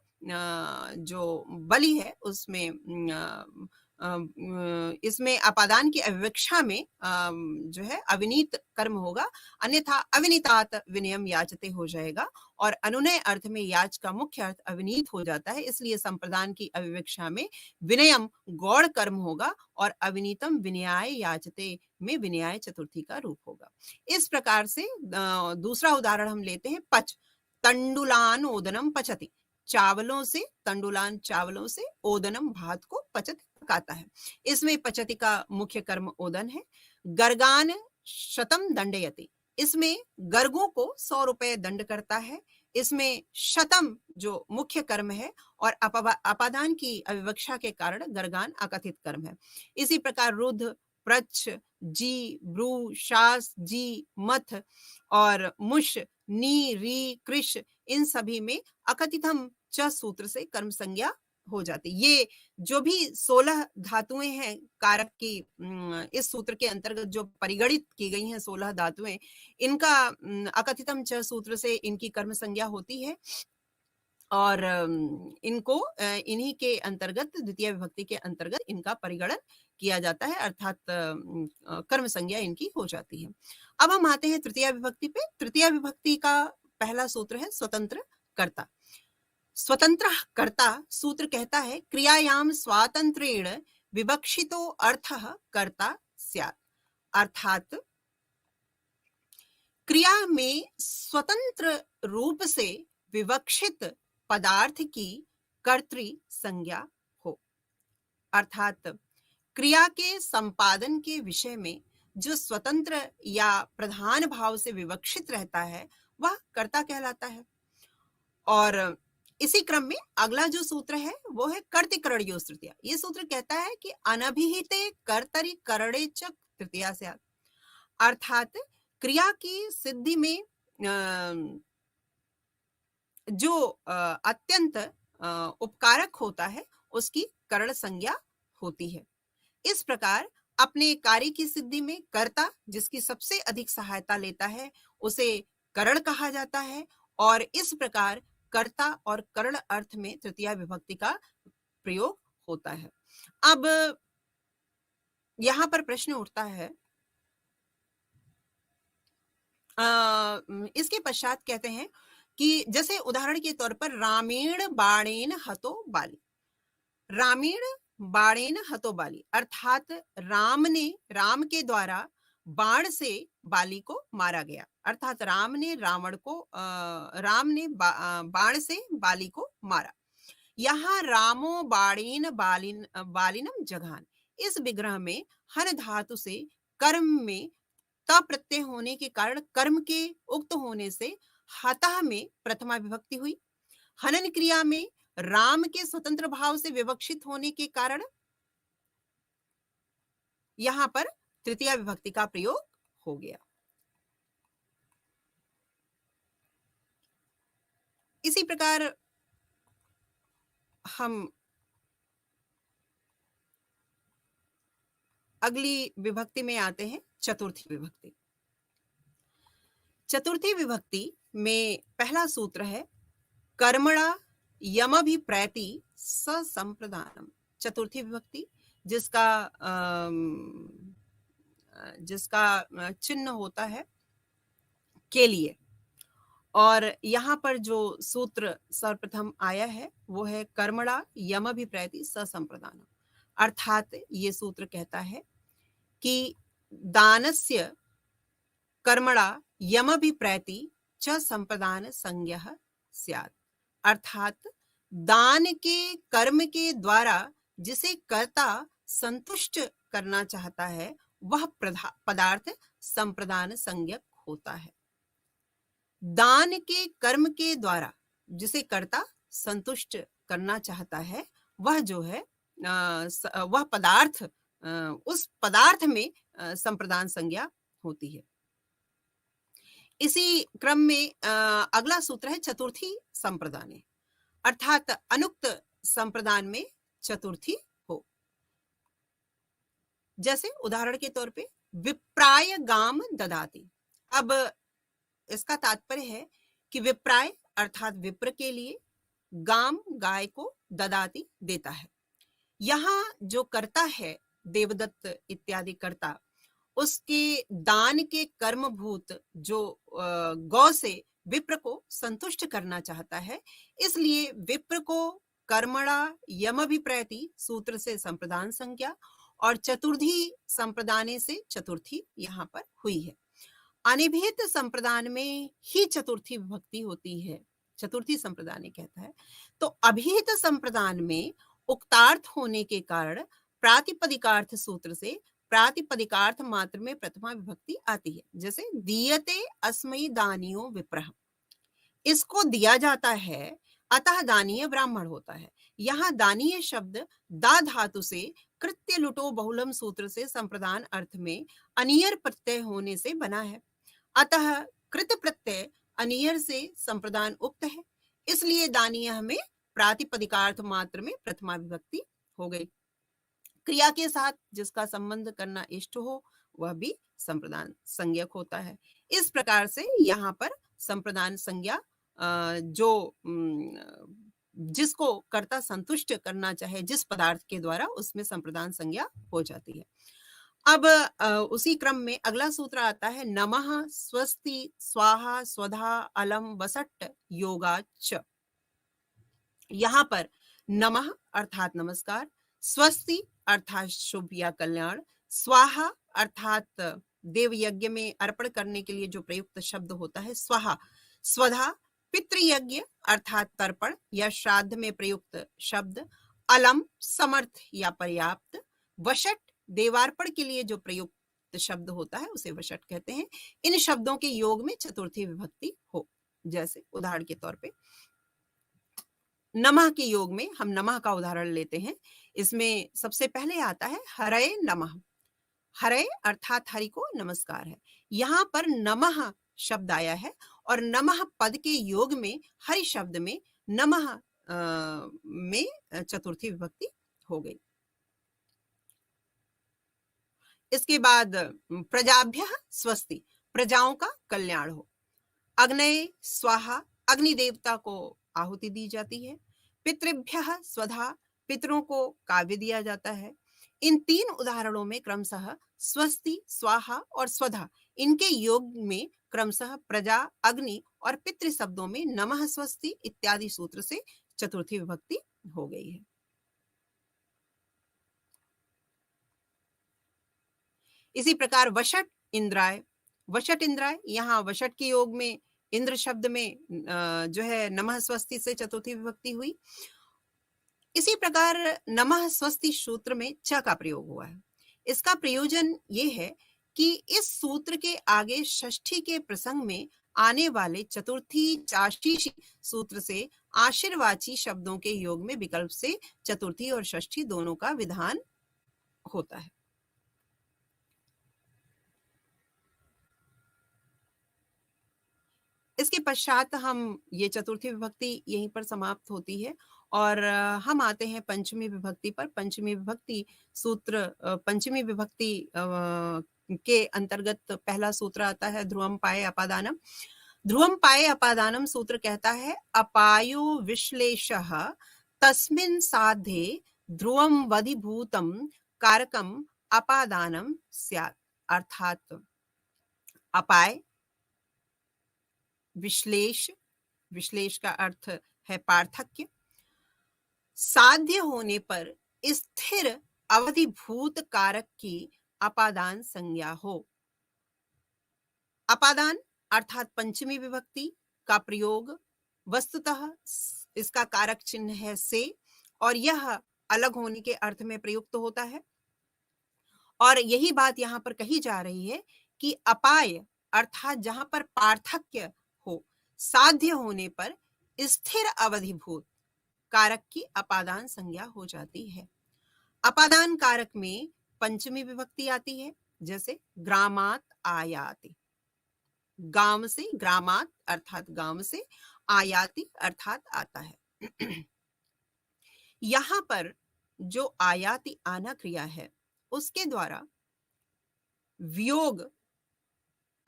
जो बलि है उसमें इसमें अपादान की अविवक्षा में जो है अविनीत कर्म होगा, अन्यथा अविनीतात विनयम याचते हो जाएगा और अनुनय अर्थ में याच का मुख्य अर्थ अविनीत हो जाता है। इसलिए संप्रदान की अविवक्षा में विनयम गौड़ कर्म होगा और अविनीतम विनयाय याचते में विनयाय चतुर्थी का रूप होगा। इस प्रकार से दूसरा उदाहरण हम लेते हैं पच, तंडुलान ओदनम पचति, चावलों से, तंडुलान चावलों से, ओदनम भात को, पचत पकाता है। इसमें पचति का मुख्य कर्म ओदन है। गर्गान शतम दंडयति, इसमें गर्गों को 100 रुपए दंड करता है। इसमें शतम जो मुख्य कर्म है और अपादान की अविवक्षा के कारण गर्गान अकथित कर्म है। इसी प्रकार रुद्ध, प्रच्छ, जी, ब्रू, शास, जी, मथ और मुश, नी, री, कृश, इन सभी में अकथितम च सूत्र से कर्म संज्ञा हो जाती। ये जो भी 16 धातुएं हैं कारक की, इस सूत्र के अंतर्गत जो परिगणित की गई हैं 16 धातुएं, इनका अकथितम च सूत्र से इनकी कर्म संज्ञा होती है और इनको इन्हीं के अंतर्गत द्वितीय विभक्ति के अंतर्गत इनका परिगणन किया जाता है, अर्थात कर्म संज्ञा इनकी हो जाती है। अब हम आते हैं तृतीय विभक्ति पे। तृतीय विभक्ति का पहला सूत्र है स्वतंत्र कर्ता। स्वतंत्र कर्ता सूत्र कहता है क्रियायाम स्वातंत्रेण विवक्षितो अर्थः कर्ता स्यात्, अर्थात क्रिया में स्वतंत्र रूप से विवक्षित पदार्थ की कर्तृ संज्ञा हो, अर्थात क्रिया के संपादन के विषय में जो स्वतंत्र या प्रधान भाव से विवक्षित रहता है वह कर्ता कहलाता है। और इसी क्रम में अगला जो सूत्र है वो है कर्तिकरणयोः तृतीया। ये सूत्र कहता है कि अनभिहिते कर्तरि करणे च तृतीया स्यात्, अर्थात क्रिया की सिद्धि में जो अत्यंत उपकारक होता है उसकी करण संज्ञा होती है। इस प्रकार अपने कार्य की सिद्धि में कर्ता जिसकी सबसे अधिक सहायता लेता है उसे करण कहा जाता है और इस प्रकार कर्ता और करण अर्थ में तृतीया विभक्ति का प्रयोग होता है। अब यहां पर प्रश्न उठता है, इसके पश्चात कहते हैं कि जैसे उदाहरण के तौर पर रामेण बाणेन हतो बाली, रामेण बाणेन हतो बाली, अर्थात राम के द्वारा बाण से बाली को मारा गया, अर्थात राम ने बाण से बाली को मारा। यहाँ रामो बाणेन बालिनम जघान, इस विग्रह में हन धातु से कर्म में त प्रत्यय होने के कारण कर्म के उक्त होने से हतः में प्रथमा विभक्ति हुई। हनन क्रिया में राम के स्वतंत्र भाव से विवक्षित होने के कारण यहां पर तृतीया विभक्ति का प्रयोग हो गया। इसी प्रकार हम अगली विभक्ति में आते हैं चतुर्थी विभक्ति। चतुर्थी विभक्ति में पहला सूत्र है कर्मणा यमभिप्रैति ससंप्रदानम। चतुर्थी विभक्ति जिसका चिन्ह होता है के लिए, और यहाँ पर जो सूत्र सर्वप्रथम आया है वो है कर्मणा यमभिप्रैति ससंप्रदानम। अर्थात ये सूत्र कहता है कि दानस्य कर्मणा यमभिप्रैति च संप्रदान संज्ञः स्यात्। अर्थात दान के कर्म के द्वारा जिसे कर्ता संतुष्ट करना चाहता है वह पदार्थ संप्रदान संज्ञक होता है। दान के कर्म के द्वारा जिसे कर्ता संतुष्ट करना चाहता है वह जो है वह पदार्थ, उस पदार्थ में संप्रदान संज्ञा होती है। इसी क्रम में अगला सूत्र है चतुर्थी संप्रदाने, अर्थात अनुक्त संप्रदान में चतुर्थी हो। जैसे उदाहरण के तौर पे विप्राय गाम ददाति। अब इसका तात्पर्य है कि विप्राय अर्थात विप्र के लिए, गाम गाय को, ददाति देता है। यहाँ जो कर्ता है देवदत्त इत्यादि कर्ता, उसके दान के कर्मभूत जो गौ से विप्र को संतुष्ट करना चाहता है, इसलिए विप्र को कर्मणा यमभिप्रैति सूत्र से संप्रदान संज्ञा और चतुर्थी संप्रदाने से चतुर्थी यहाँ पर हुई है। अनिभेत संप्रदान में ही चतुर्थी विभक्ति होती है, चतुर्थी संप्रदाने कहता है। तो अभिहित संप्रदान में उक्तार्थ होने के कारण प्रातिपदिकार्थ सूत्र से प्रातिपदिकार्थ मात्र में प्रथमा विभक्ति आती है। जैसे दीयते अस्मै दानियो विप्रः, इसको दिया जाता है अतः दानीय ब्राह्मण होता है। यहाँ दानीय शब्द दा धातु से कृत्य लुटो बहुलम सूत्र से संप्रदान अर्थ में अनियर प्रत्यय होने से बना है, अतः कृत प्रत्यय अनियर से संप्रदान उक्त है, इसलिए दानीय में प्रातिपदिकार्थ मात्र में प्रथमा विभक्ति हो गई। क्रिया के साथ जिसका संबंध करना इष्ट हो वह भी संप्रदान संज्ञक होता है। इस प्रकार से यहाँ पर संप्रदान संज्ञा जो जिसको कर्ता संतुष्ट करना चाहे जिस पदार्थ के द्वारा, उसमें संप्रदान संज्ञा हो जाती है। अब उसी क्रम में अगला सूत्र आता है नमः स्वस्ति स्वाहा स्वधा अलम वसट् योगाच्च। यहाँ पर नमः अर्थात नमस्कार, स्वस्ति अर्थात शुभ या कल्याण, स्वाहा अर्थात देव यज्ञ में अर्पण करने के लिए जो प्रयुक्त शब्द होता है स्वाहा, स्वधा पितृयज्ञ अर्थात तर्पण या श्राद्ध में प्रयुक्त शब्द, अलम समर्थ या पर्याप्त, वशट देवार्पण के लिए जो प्रयुक्त शब्द होता है उसे वशट कहते हैं। इन शब्दों के योग में चतुर्थी विभक्ति हो। जैसे उदाहरण के तौर पे नमः के योग में हम नमः का उदाहरण लेते हैं। इसमें सबसे पहले आता है हरये नमः। हरये अर्थात हरि को नमस्कार है। यहाँ पर नमः शब्द आया है और नमः पद के योग में हरि शब्द में नमः में चतुर्थी विभक्ति हो गई। इसके बाद प्रजाभ्यः स्वस्ति, प्रजाओं का कल्याण हो। अग्नये स्वाहा, अग्नि देवता को आहुति दी जाती है। पितृभ्यः स्वधा, पितरों को काव्य दिया जाता है। इन तीन उदाहरणों में क्रमशः स्वस्ति, स्वाहा और स्वधा, इनके योग में क्रमशः प्रजा, अग्नि और पितृ शब्दों में नमः स्वस्ति इत्यादि सूत्र से चतुर्थी विभक्ति हो गई है। इसी प्रकार वशट इंद्राय, वशट इंद्राय, यहाँ वशट के योग में इंद्र शब्द में जो है नमः स्वस्ति से चतुर्थी विभक्ति हुई। इसी प्रकार नमः स्वस्ति सूत्र में च का प्रयोग हुआ है। इसका प्रयोजन ये है कि इस सूत्र के आगे षष्ठी के प्रसंग में आने वाले चतुर्थी चाशीषी सूत्र से आशीर्वाची शब्दों के योग में विकल्प से चतुर्थी और षष्ठी दोनों का विधान होता है। इसके पश्चात हम ये चतुर्थी विभक्ति यहीं पर समाप्त होती है और हम आते हैं पंचमी विभक्ति पर। पंचमी विभक्ति सूत्र पंचमी विभक्ति के अंतर्गत पहला सूत्र आता है ध्रुवम पाये अपादानम। ध्रुवम पाये अपादानम सूत्र कहता है अपायो विश्लेषः तस्मिन् साध्ये ध्रुवम वधिभूतम कारकम अपादानम स्यात्। अर्थात अपाय, विश्लेष, विश्लेष का अर्थ है पार्थक्य, साध्य होने पर स्थिर अवधिभूत कारक की अपादान संज्ञा हो। अपादान अर्थात पंचमी विभक्ति का प्रयोग वस्तुतः इसका कारक चिन्ह है से, और यह अलग होने के अर्थ में प्रयुक्त होता है। और यही बात यहाँ पर कही जा रही है कि अपाय अर्थात जहां पर पार्थक्य हो, साध्य होने पर स्थिर अवधिभूत कारक की अपादान संज्ञा हो जाती है। अपादान कारक में पंचमी विभक्ति आती है, जैसे ग्रामात आयाति, गांव से, ग्रामात अर्थात गांव से, आयाति अर्थात आता है। यहां पर जो आयाति आना क्रिया है उसके द्वारा वियोग,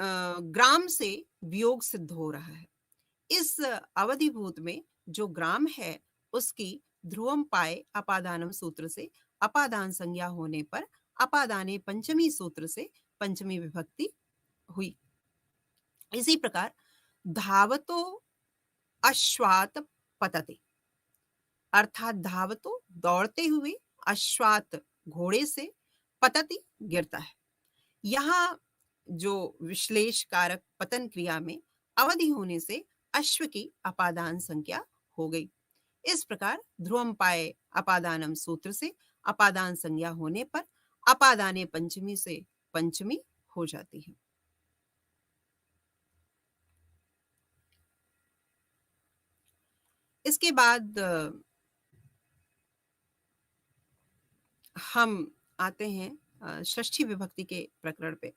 ग्राम से वियोग सिद्ध हो रहा है। इस अवधिभूत में जो ग्राम है उसकी ध्रुवम पाए अपादानम सूत्र से अपादान संज्ञा होने पर अपादाने पंचमी सूत्र से पंचमी विभक्ति हुई। इसी प्रकार धावतो अश्वात पतते, अर्थात धावतो दौड़ते हुए, अश्वात घोड़े से, पतति गिरता है। यहां जो विश्लेष कारक पतन क्रिया में अवधि होने से अश्व की अपादान संज्ञा हो गई। इस प्रकार ध्रुवम पाए अपादानम सूत्र से अपादान संज्ञा होने पर अपादाने पंचमी से पंचमी हो जाती है। इसके बाद हम आते हैं षष्ठी विभक्ति के प्रकरण पे।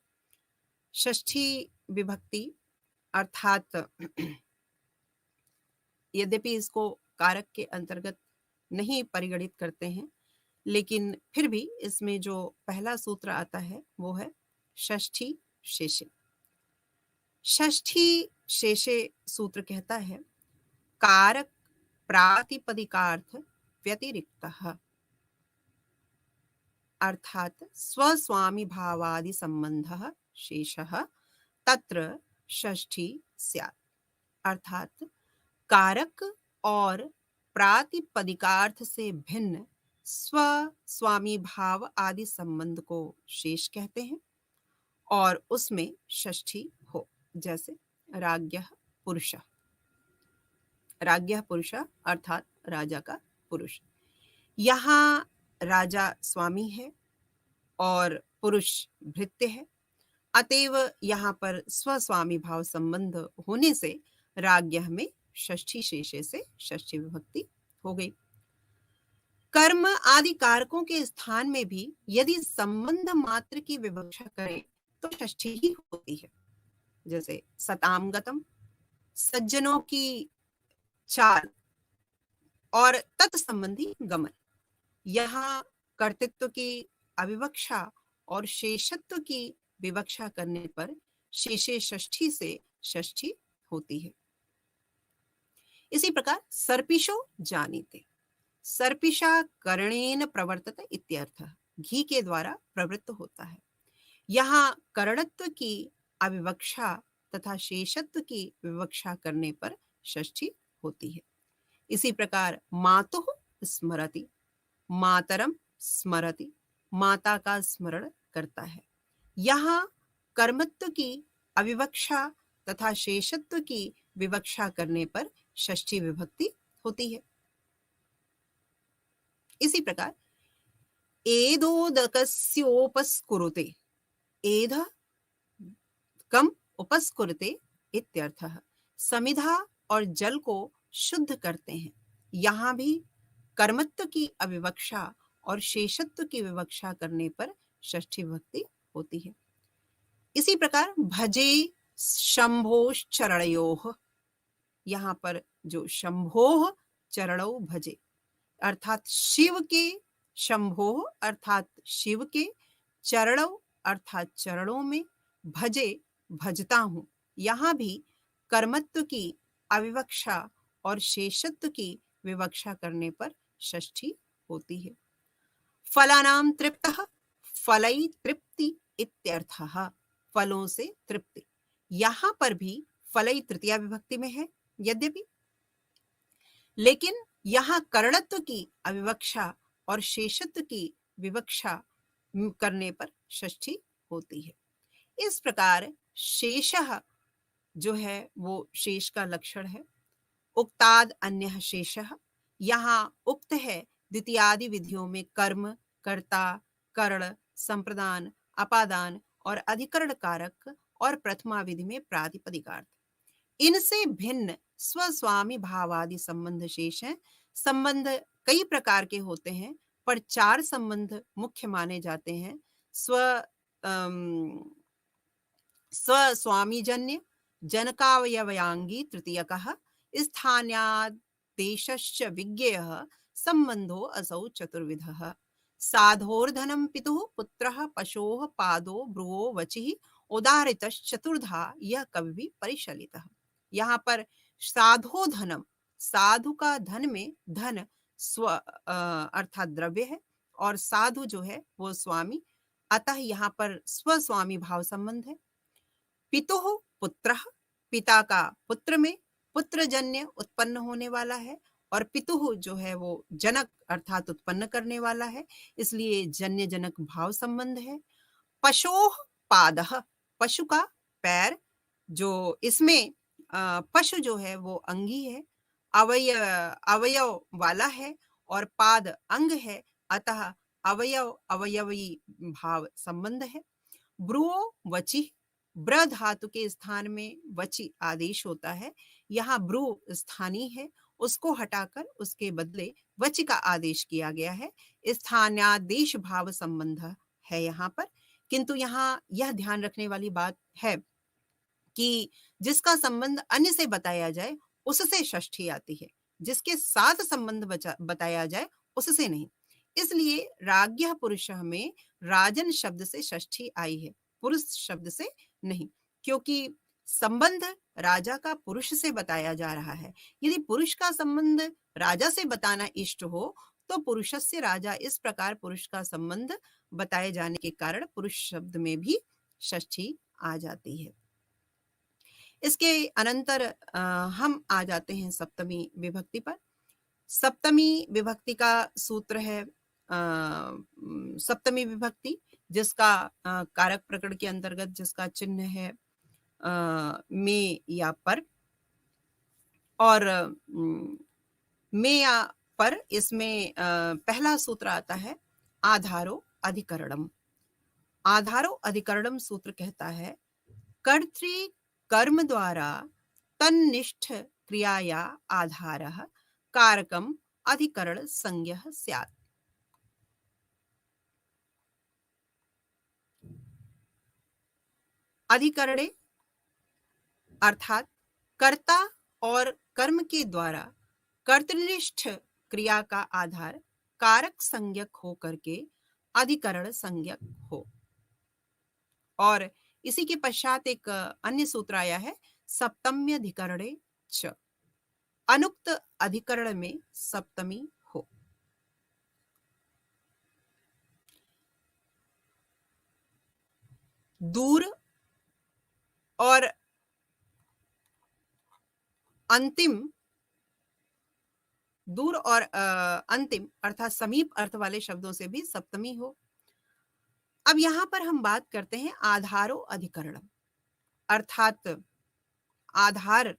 षष्ठी विभक्ति अर्थात यद्यपि इसको कारक के अंतर्गत नहीं परिगणित करते हैं, लेकिन फिर भी इसमें जो पहला सूत्र आता है वो है षष्ठी शेषे। षष्ठी शेषे सूत्र कहता है कारक प्रातिपदिकार्थ व्यतिरिक्तः, अर्थात स्वस्वामी भावादि संबंधः शेषः तत्र षष्ठी स्यात्। अर्थात कारक और प्रातिपदिकार्थ से भिन्न स्व स्वामी भाव आदि संबंध को शेष कहते हैं और उसमें षष्ठी हो, जैसे राज्ञः पुरुषः। राज्ञः पुरुषः अर्थात राजा का पुरुष। यहाँ राजा स्वामी है और पुरुष भृत्य है, अतएव यहाँ पर स्वस्वामी भाव संबंध होने से राज्ञः में षष्ठी शेषे से षष्ठी विभक्ति हो गई। कर्म आदि कारकों के स्थान में भी यदि संबंध मात्र की विवक्षा करें तो षष्ठी ही होती है, जैसे सताम गतम, सज्जनों की चाल, और तत्संबंधी गमन। यहाँ कर्तृत्व की अविवक्षा और शेषत्व की विवक्षा करने पर शेषे षष्ठी से षष्ठी होती है। इसी प्रकार सर्पिशो जानीते, सर्पिशा कर्णेन प्रवर्तते इत्यर्थः, घी के द्वारा प्रवृत्त होता है। यहाँ कर्णत्व की अविवक्षा तथा शेषत्व की विवक्षा करने पर षष्ठी होती है। इसी प्रकार मातुः स्मरति, मातरम स्मरति, माता का स्मरण करता है। यहाँ कर्मत्व की अविवक्षा तथा शेषत्व की विवक्षा करने पर षष्ठी विभक्ति होती है। इसी प्रकार एदोदकस्योपस्कुरुते, एध कम उपस्कुरुते इत्यर्थः, समिधा और जल को शुद्ध करते हैं। यहाँ भी कर्मत्व की अविवक्षा और शेषत्व की विवक्षा करने पर षष्ठी विभक्ति होती है। इसी प्रकार भजे शंभोश्चरणयोः, यहाँ पर जो शंभोः चरणौ भजे अर्थात शिव के, शंभो अर्थात शिव के, चरणों अर्थात चरणों में, भजे भजता हूँ, यहाँ भी कर्मत्व की अविवक्षा और शेषत्व की विवक्षा करने पर षष्ठी होती है। फलानाम तृप्तः, फलै तृप्ति इत्यर्थः, फलों से तृप्ति। यहाँ पर भी फलै तृतीया विभक्ति में है यद्यपि, लेकिन यहाँ कर्णत्व की अविवक्षा और शेषत्व की विवक्षा करने पर षष्ठी होती है। इस प्रकार शेषः जो है वो शेष का लक्षण है। उक्ताद अन्यः शेषः, यहाँ उक्त है द्वितीयादि विधियों में कर्म, कर्ता, कर्ण, संप्रदान, अपादान और अधिकरण कारक और प्रथमा विधि में प्रातिपदिकार्थ। इनसे भिन्न स्वस्वामी भावादि संबंध शेष हैं। संबंध कई प्रकार के होते हैं, पर चार संबंध मुख्य माने जाते हैं। स्वस्वामीजन्य, जनकावयवयांगी तृतीयकः, स्थान्यादेशश्च विज्ञेयः, संबंधो असौ चतुर्विधः। साधोर्धनं पितुः पुत्रः पशोः पादो भ्रुवो वचिः उदाहृतश्चतुर्धा, यह कवि भी परिशलितः। यहाँ पर साधो धनम, साधु का धन में धन स्व अर्थात द्रव्य है, और साधु जो है वो स्वामी, अतः यहाँ पर स्वस्वामी भाव संबंध है। पितुः पुत्रः, पिता का पुत्र में पुत्रजन्य उत्पन्न होने वाला है, और पितुः जो है वो जनक अर्थात उत्पन्न करने वाला है, इसलिए जन्य जनक भाव संबंध है। पशोः पादः, पशु का पैर, जो इसमें पशु जो है वो अंगी है, अवयव वाला है, और पाद अंग है, अतः अवयव अवयवी भाव संबंध है। ब्रुओ वचि, ब्र धातु के स्थान में वचि आदेश होता है, यहाँ ब्रु स्थानीय है, उसको हटाकर उसके बदले वचि का आदेश किया गया है। स्थानादेश भाव संबंध है यहाँ पर, किंतु यहाँ यह ध्यान रखने वाली बात है कि जिसका संबंध अन्य से बताया जाए उससे षष्ठी आती है, जिसके साथ संबंध बताया जाए उससे नहीं। इसलिए राज्ञः पुरुषः में राजन शब्द से षष्ठी आई है, पुरुष शब्द से नहीं, क्योंकि संबंध राजा का पुरुष से बताया जा रहा है। यदि पुरुष का संबंध राजा से बताना इष्ट हो तो पुरुषस्य राजा, इस प्रकार पुरुष का संबंध बताए जाने के कारण पुरुष शब्द में भी षष्ठी आ जाती है। इसके अनंतर हम आ जाते हैं सप्तमी विभक्ति पर। सप्तमी विभक्ति का सूत्र है सप्तमी विभक्ति, जिसका कारक प्रकरण के अंतर्गत जिसका चिन्ह है में या पर, और में या पर इसमें पहला सूत्र आता है आधारो अधिकरणम। आधारो अधिकरणम सूत्र कहता है कर्तृ कर्म द्वारा तन्निष्ठ क्रियाया आधारः कारकम अधिकरण संज्ञः स्यात्। अधिकरणे अर्थात कर्ता और कर्म के द्वारा कर्तृनिष्ठ क्रिया का आधार कारक संज्ञक हो करके अधिकरण संज्ञक हो। और इसी के पश्चात एक अन्य सूत्र आया है सप्तम्यधिकरणे च, अनुक्त अधिकरण में सप्तमी हो। दूर और अंतिम, दूर और अंतिम अर्थात समीप अर्थ वाले शब्दों से भी सप्तमी हो। अब यहां पर हम बात करते हैं आधारो अधिकरणम, अर्थात आधार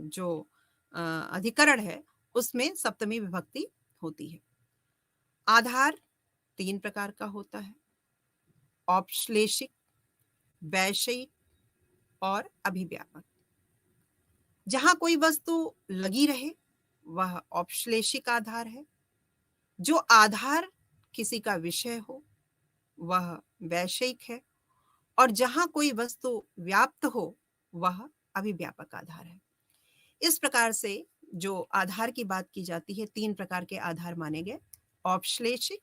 जो अधिकरण है उसमें सप्तमी विभक्ति होती है। आधार तीन प्रकार का होता है, औपश्लेषिक, वैषयिक और अभिव्यापक। जहां कोई वस्तु लगी रहे वह औपश्लेषिक आधार है, जो आधार किसी का विषय हो वह वैषयिक है, और जहां कोई वस्तु व्याप्त हो वह अभिव्यापक आधार है। इस प्रकार से जो आधार की बात की जाती है, 3 प्रकार के आधार माने गए, औपश्लेषिक,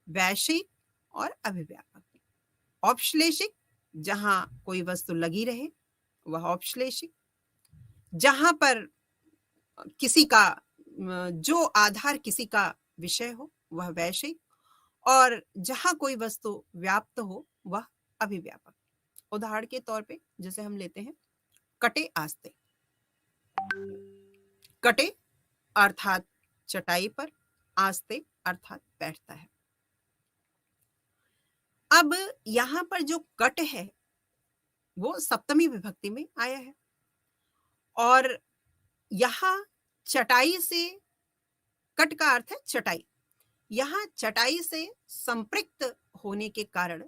वैशयिक और अभिव्यापक। औपश्लेषिक, जहाँ कोई वस्तु लगी रहे, वह औपश्लेषिक। जहाँ पर किसी का जो आधार किसी का विषय हो, वह वैशयिक। और जहाँ कोई वस्तु व्याप्त हो, वह अभिव्यापक। उदाहरण के तौर पे जैसे हम लेते हैं कटे आस्ते। कटे अर्थात चटाई पर, आस्ते अर्थात बैठता है। अब यहां पर जो कट है वो सप्तमी विभक्ति में आया है, और यहां चटाई से, कट का अर्थ है चटाई, यहां चटाई से संपृक्त होने के कारण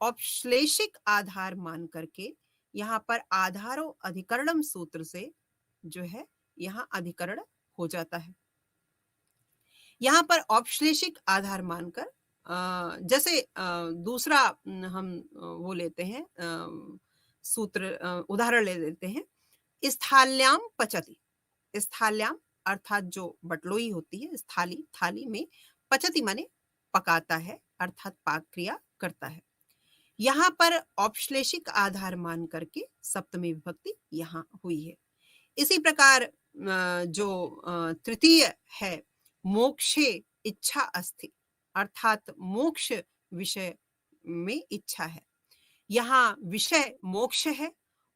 औपश्लेषिक आधार मान करके यहां पर आधारो अधिकरणम सूत्र से जो है यहां अधिकरण हो जाता है। यहां पर औपश्लेषिक आधार मानकर जैसे दूसरा हम वो लेते हैं सूत्र, उदाहरण ले लेते हैं, स्थाल्याम पचति। स्थाल्याम अर्थात जो बटलोई होती है, स्थाली, थाली में, पचति माने पकाता है अर्थात पाक क्रिया करता है। यहाँ पर औपश्लेषिक आधार मान करके सप्तमी विभक्ति यहाँ हुई है। इसी प्रकार जो तृतीय है, मोक्षे इच्छा अस्ति, अर्थात मोक्ष विषय में इच्छा है। यहाँ विषय मोक्ष है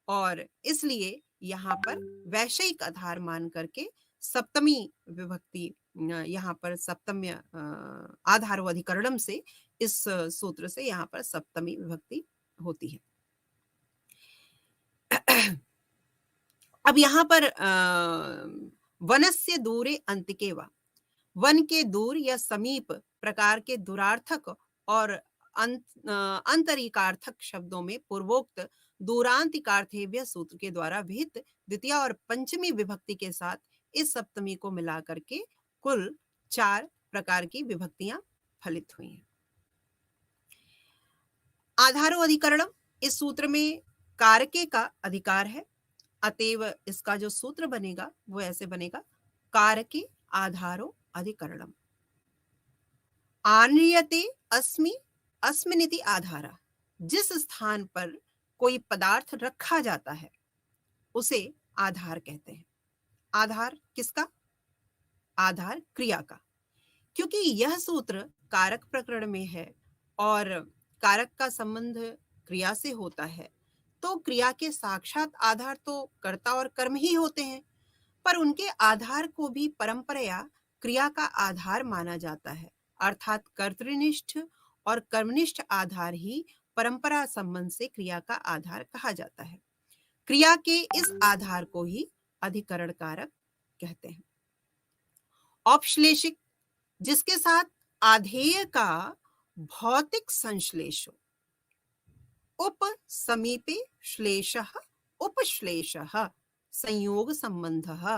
और इसलिए यहाँ पर वैषयिक आधार मान करके सप्तमी विभक्ति, यहाँ पर सप्तम्य आधार अधिकरणम से इस सूत्र से यहाँ पर सप्तमी विभक्ति होती है। अब यहाँ पर वनस्य दूरे अंतिके वा, वन के दूर या समीप प्रकार के दुरार्थक और अंतरिकार्थक शब्दों में पूर्वोक्त दूरांतिकार्थेभ्य सूत्र के द्वारा विहित द्वितीय और पंचमी विभक्ति के साथ इस सप्तमी को मिला करके कुल 4 प्रकार की विभक्तियां फलित हुई हैं। आधारो अधिकरणम, इस सूत्र में कारके का अधिकार है, अतएव इसका जो सूत्र बनेगा वो ऐसे बनेगा, कारके आधारो अधिकरणम। आन्यते अस्मि अस्मिनिति आधारा, जिस स्थान पर कोई पदार्थ रखा जाता है उसे आधार कहते हैं। आधार किसका? आधार क्रिया का। क्योंकि यह सूत्र कारक प्रकरण में है और कारक का संबंध क्रिया से होता है, तो क्रिया के साक्षात आधार तो कर्ता और कर्म ही होते हैं, पर उनके आधार को भी परंपराया क्रिया का आधार माना जाता है, अर्थात कर्तृनिष्ठ और कर्मनिष्ठ आधार ही परंपरा संबंध से क्रिया का आधार कहा जाता है। क्रिया के इस आधार को ही अधिकरण कारक कहते हैं। औपश्लेषिक, जिसके साथ आधेय का भौतिक संश्लेष हो, उप समीपे श्लेषः उपश्लेषः संयोग संबंधः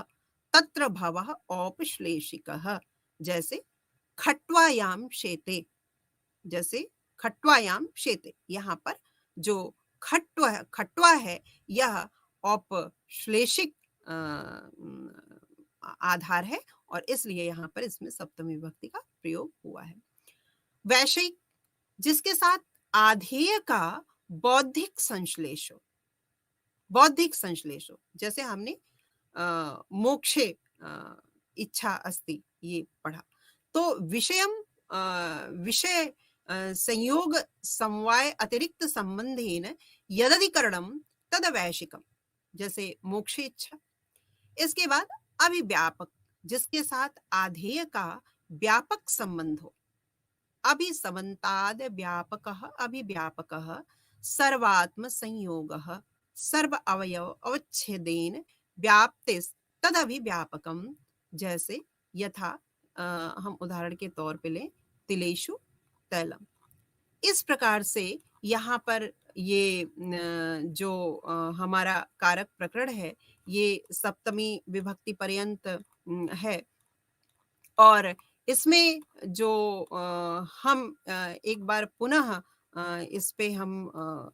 तत्र भवः औपश्लेषिकः, जैसे खट्वायाम शेते, जैसे खट्वायाम शेते, यहाँ पर जो खट्वा है यह औपश्लेषिक आधार है और इसलिए यहाँ पर इसमें सप्तमी विभक्ति का प्रयोग हुआ है। वैषयिक, जिसके साथ आधेय का बौद्धिक संश्लेष हो, बौद्धिक संश्लेष हो, जैसे हमने मोक्षे इच्छा अस्ति ये पढ़ा, तो विषयम विषय संयोग समवाय अतिरिक्त संबंधेन यदधिकरणम तद वैशिकम, जैसे मोक्षे इच्छा। इसके बाद अभिव्यापक, जिसके साथ आधेय का व्यापक संबंध हो, अभिसमन्ताद व्यापकः अभिव्यापकः सर्वात्म संयोगः सर्व अवयव अवच्छेदेन व्याप्तिस् तदभिव्यापकम, जैसे यथा हम उदाहरण के तौर पे लें तिलेषु तैलम। इस प्रकार से यहाँ पर ये जो हमारा कारक प्रकरण है ये सप्तमी विभक्ति पर्यंत है, और इसमें जो हम एक बार पुनः इस पे हम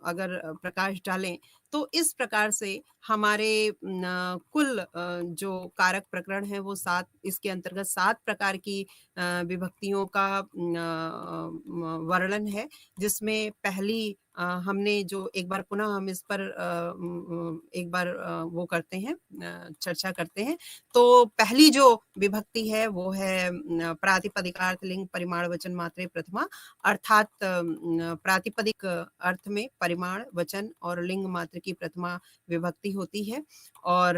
अगर प्रकाश डालें तो इस प्रकार से हमारे कुल जो कारक प्रकरण है वो 7, इसके अंतर्गत 7 प्रकार की विभक्तियों का वर्णन है, जिसमें पहली हमने जो एक बार पुनः हम इस पर एक बार वो करते हैं, चर्चा करते हैं। तो पहली जो विभक्ति है वो है प्रातिपदिकार्थ लिंग परिमाण वचन मात्रे प्रथमा, अर्थात प्रातिपदिक अर्थ में परिमाण वचन और लिंग मात्र की प्रथमा विभक्ति होती है। और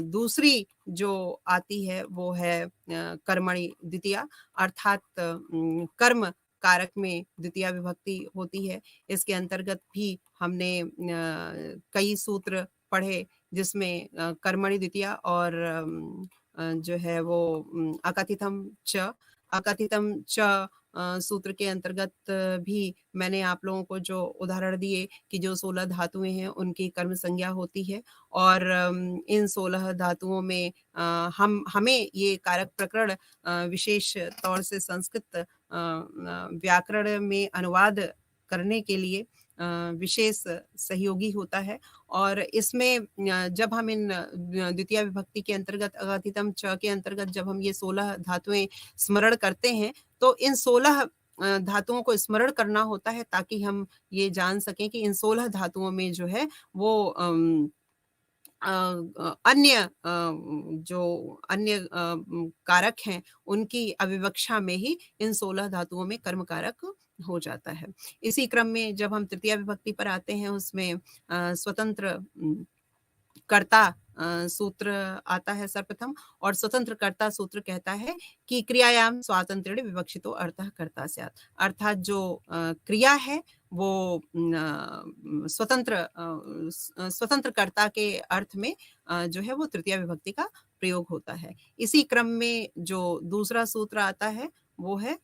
दूसरी जो आती है वो है कर्मणि द्वितीया, अर्थात कर्म कारक में द्वितीया विभक्ति होती है। इसके अंतर्गत भी हमने कई सूत्र पढ़े, जिसमें कर्मणि द्वितीया और जो है वो अकथितम च सूत्र के अंतर्गत भी मैंने आप लोगों को जो उदाहरण दिए कि जो 16 धातुएं हैं उनकी कर्म संज्ञा होती है, और इन 16 धातुओं में हमें ये कारक प्रकरण विशेष तौर से संस्कृत व्याकरण में अनुवाद करने के लिए विशेष सहयोगी होता है। और इसमें जब हम इन द्वितीय विभक्ति के अंतर्गत अकथितम च के अंतर्गत जब हम ये 16 धातुएं स्मरण करते हैं तो इन 16 धातुओं को स्मरण करना होता है, ताकि हम ये जान सकें कि इन 16 धातुओं में जो है वो अन्य जो अन्य कारक हैं उनकी अविवक्षा में ही इन 16 धातुओं में कर्म कारक हो जाता है। इसी क्रम में जब हम तृतीय विभक्ति पर आते हैं, उसमें स्वतंत्र कर्ता सूत्र आता है सर्वप्रथम, और स्वतंत्र कर्ता सूत्र कहता है कि क्रियायाम स्वातंत्र्य विवक्षितो अर्थः कर्ता स्यात्, अर्थात जो क्रिया है वो स्वतंत्र कर्ता के अर्थ में जो है वो तृतीय विभक्ति का प्रयोग होता है। इसी क्रम में जो दूसरा सूत्र आता है वो है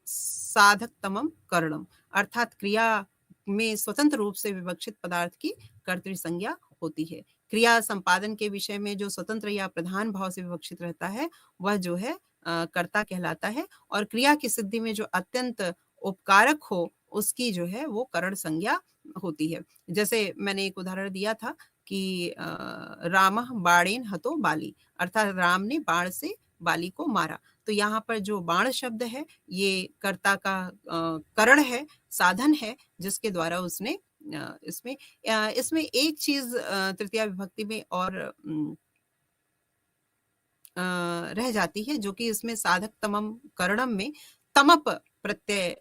साधकतमम करणम, अर्थात क्रिया में स्वतंत्र रूप से विवक्षित पदार्थ की कर्तृ संज्ञा होती है। क्रिया संपादन के विषय में जो स्वतंत्र या प्रधान भाव से विवक्षित रहता है वह जो है कर्ता कहलाता है, और क्रिया की सिद्धि में जो अत्यंत उपकारक हो उसकी जो है वो करण संज्ञा होती है। जैसे मैंने एक उदाहरण दिया था कि रामः बाणेन हतो बाली, अर्थात राम ने बाण से बाली को मारा। तो यहाँ पर जो बाण शब्द है ये कर्ता का करण है, साधन है, जिसके द्वारा उसने इसमें एक चीज तृतीया विभक्ति में और रह जाती है, जो कि इसमें साधक तमम करणम में तमप प्रत्यय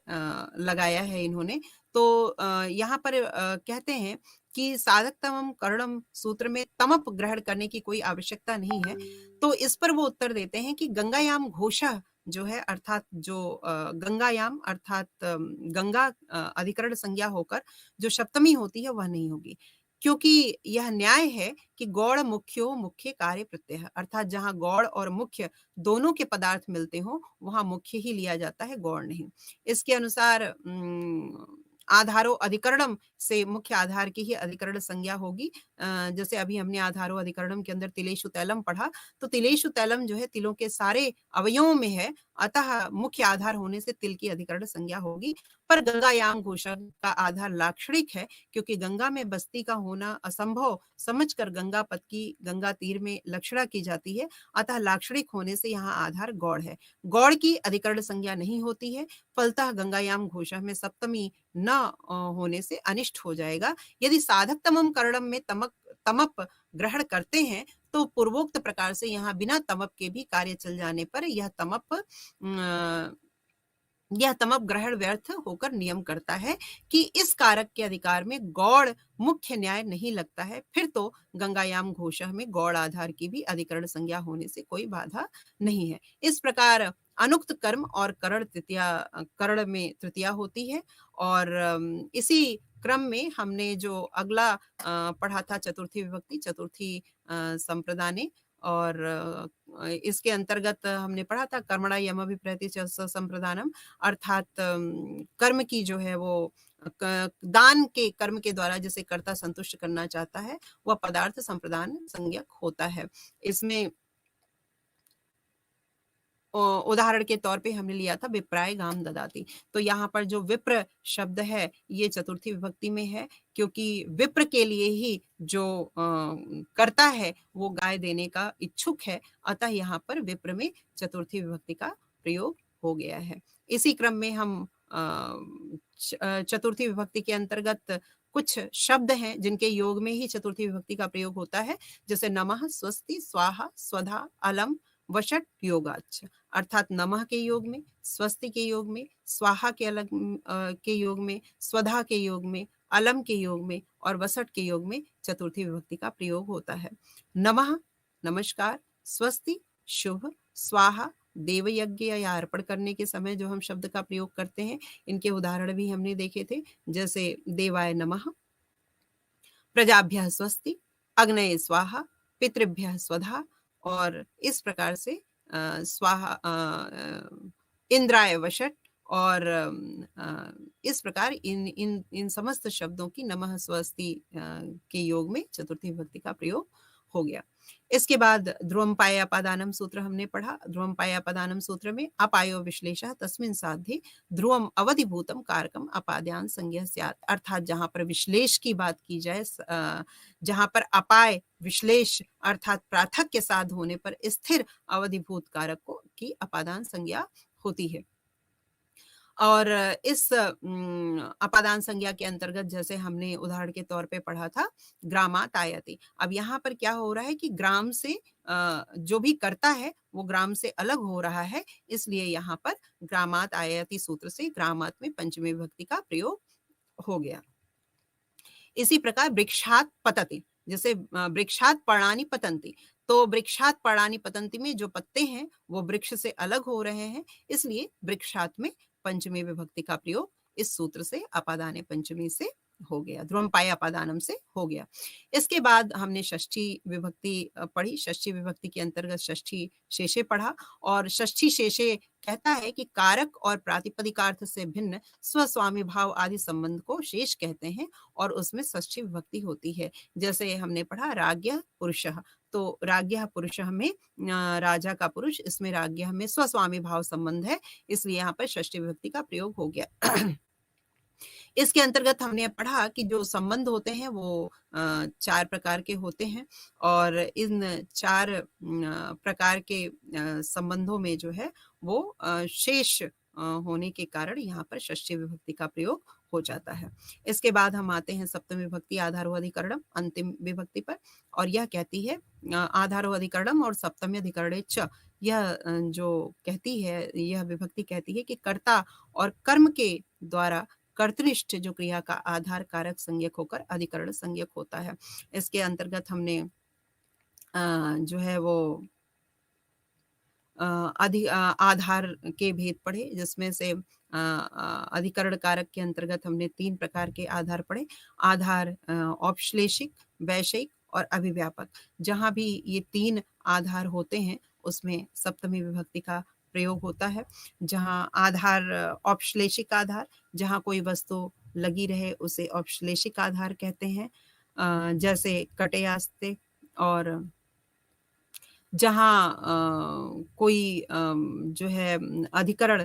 लगाया है इन्होंने। तो यहाँ पर कहते हैं कि साधक तमम करणम सूत्र में तमप ग्रहण करने की कोई आवश्यकता नहीं है। तो इस पर वो उत्तर देते हैं कि गंगायाम घोषा जो है, अर्थात जो गंगायाम अर्थात गंगा अधिकरण संज्ञा होकर जो सप्तमी होती है वह नहीं होगी, क्योंकि यह न्याय है कि गौड़ मुख्यो मुख्य कार्य प्रत्यय, अर्थात जहां गौड़ और मुख्य दोनों के पदार्थ मिलते हो वहां मुख्य ही लिया जाता है, गौड़ नहीं। इसके अनुसार आधारो अधिकरणम से मुख्य आधार की ही अधिकरण संज्ञा होगी। जैसे अभी हमने आधारो अधिकरणम के अंदर तिलेषु तैलम पढ़ा, तो तिलेषु तैलम जो है तिलों के सारे अवयवों में है, अतः मुख्य आधार होने से तिल की अधिकरण संज्ञा होगी। पर गंगायाम घोषा का आधार लाक्षणिक है, क्योंकि गंगा में बस्ती का होना असंभव समझकर गंगा पथ की गंगा तीर में लक्षणा की जाती है, अतः लाक्षणिक होने से यहाँ आधार गौड़ है। गौड़ की अधिकरण संज्ञा नहीं होती है, फलतः गंगायाम घोषा में सप्तमी न होने से अनिष्ट हो जाएगा। यदि साधक तमम करणम में तमप ग्रहण करते हैं तो पूर्वोक्त प्रकार से यहाँ बिना तमप के भी कार्य चल जाने पर यह तमप ग्रहण व्यर्थ होकर नियम करता है कि इस कारक के अधिकार में गौड़ मुख्य न्याय नहीं लगता है। फिर तो गंगायाम घोषा में गौड़ आधार की भी अधिकरण संज्ञा होने से कोई बाधा नहीं है। इस प्रकार अनुक्त कर्म और करण में तृतीया होती है। और इसी क्रम में हमने जो अगला पढ़ा था चतुर्थी विभक्ति, चतुर्थी संप्रदाने, और इसके अंतर्गत हमने पढ़ा था कर्मणा यम अभिप्रति संप्रदानम, अर्थात कर्म की जो है वो दान के कर्म के द्वारा जिसे कर्ता संतुष्ट करना चाहता है वह पदार्थ संप्रदान संज्ञक होता है। इसमें उदाहरण के तौर पे हमने लिया था विप्राय गाम ददाति। तो यहाँ पर जो विप्र शब्द है ये चतुर्थी विभक्ति में है, क्योंकि विप्र के लिए ही जो कर्ता है वो गाय देने का इच्छुक है, अतः यहाँ पर विप्र में चतुर्थी विभक्ति का प्रयोग हो गया है। इसी क्रम में हम चतुर्थी विभक्ति के अंतर्गत कुछ शब्द हैं जिनके योग में ही चतुर्थी विभक्ति का प्रयोग होता है, जैसे नमः, स्वस्ति, स्वाहा, स्वधा, अलम, वषट, योगाच्च। अर्थात नमः के योग में, स्वस्ति के योग में, स्वाहा के के योग में, स्वधा के योग में, अलम के योग में और वसट के योग में चतुर्थी विभक्ति का प्रयोग होता है। नमः नमस्कार, स्वस्ति शुभ, स्वाहा देव यज्ञ या अर्पण करने के समय जो हम शब्द का प्रयोग करते हैं, इनके उदाहरण भी हमने देखे थे, जैसे देवाय नमः, प्रजाभ्यः स्वस्ति, अग्नये स्वाहा, पितृभ्यः स्वधा और इस प्रकार से स्वाहा, इंद्राय वषट और इस प्रकार इन समस्त शब्दों की नमः स्वस्ति के योग में चतुर्थी विभक्ति का प्रयोग हो गया। इसके बाद ध्रुवम्पाय अपादानम सूत्र हमने पढ़ा। ध्रुवम्पाय अपादानम सूत्र में अपायो विश्लेषः तस्मिन् साध्ये ध्रुवम अवधिभूतम कारकम अपाद्यान संज्ञा स्यात्। अर्थात जहां पर विश्लेष की बात की जाए, जहां पर अपाय विश्लेष अर्थात प्राथक के साथ होने पर स्थिर अवधिभूत कारक की अपादान संज्ञा होती है। और इस अपादान संज्ञा के अंतर्गत जैसे हमने उदाहरण के तौर पे पढ़ा था ग्रामात आयति। अब यहाँ पर क्या हो रहा है कि ग्राम से जो भी करता है वो ग्राम से अलग हो रहा है, इसलिए यहाँ पर ग्रामात आयति सूत्र से ग्रामात में पंचमी विभक्ति का प्रयोग हो गया। इसी प्रकार वृक्षात पतति, जैसे वृक्षात पर्णानि पतन्ति, तो वृक्षात पर्णानि पतन्ति में जो पत्ते हैं वो वृक्ष से अलग हो रहे हैं, इसलिए वृक्षात में पंचमी विभक्ति का प्रयोग इस सूत्र से अपादाने पंचमी से हो गया, ध्रुवम्पाय अपादानम से हो गया। इसके बाद हमने षष्ठी विभक्ति पढ़ी। षष्ठी विभक्ति के अंतर्गत षष्ठी शेषे पढ़ा और षष्ठी शेषे कहता है कि कारक और प्रातिपदिकार्थ से भिन्न स्वस्वामी भाव आदि संबंध को शेष कहते हैं और उसमें षष्ठी विभक्ति होती है। जैसे हमने पढ़ा राज्ञः पुरुषः, तो राज्ञः पुरुषः में राजा का पुरुष, इसमें राज्ञः में स्वस्वामी भाव संबंध है, इसलिए यहाँ पर षष्ठी विभक्ति का प्रयोग हो गया। इसके अंतर्गत हमने पढ़ा कि जो संबंध होते हैं वो 4 प्रकार के होते हैं और इन 4 प्रकार के संबंधों में जो है वो शेष होने के कारण यहाँ पर षष्ठी विभक्ति का प्रयोग हो जाता है। इसके बाद हम आते हैं सप्तमी विभक्ति आधारो अधिकरणम अंतिम विभक्ति पर, और यह कहती है आधारो अधिकरणम और सप्तमी अधिकरणे च, यह जो कहती है, यह विभक्ति कहती है कि कर्ता और कर्म के द्वारा कर्तनिष्ठ जो क्रिया का आधार कारक संज्ञक होकर अधिकरण संज्ञक होता है। इसके अंतर्गत हमने जो है वो आधार के भेद पढ़े, जिसमें से अधिकरण कारक के अंतर्गत हमने 3 प्रकार के आधार पढ़े। आधार औपश्लेषिक, वैषयिक और अभिव्यापक। जहां भी ये 3 आधार होते हैं उसमें सप्तमी विभक्ति का प्रयोग होता है। जहां आधार औपश्लेषिक आधार, जहां कोई वस्तु लगी रहे उसे औपश्लेषिक आधार कहते हैं, जैसे कटेयास्ते। और जहाँ कोई जो है अधिकरण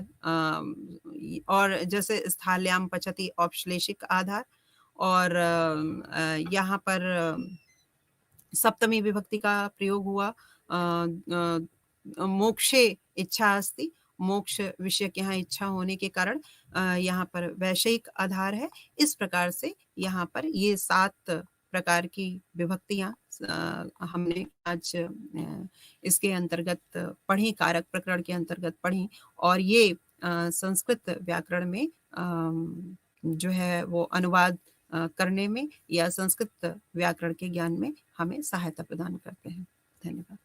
और जैसे स्थाल्याम पचति औपश्लेषिक आधार, और यहाँ पर सप्तमी विभक्ति का प्रयोग हुआ मोक्षे इच्छा अस्ति, मोक्ष विषय के यहाँ इच्छा होने के कारण यहाँ पर वैषयिक आधार है। इस प्रकार से यहाँ पर ये 7 प्रकार की विभक्तियां हमने आज इसके अंतर्गत पढ़ी, कारक प्रकरण के अंतर्गत पढ़ी, और ये संस्कृत व्याकरण में जो है वो अनुवाद करने में या संस्कृत व्याकरण के ज्ञान में हमें सहायता प्रदान करते हैं। धन्यवाद।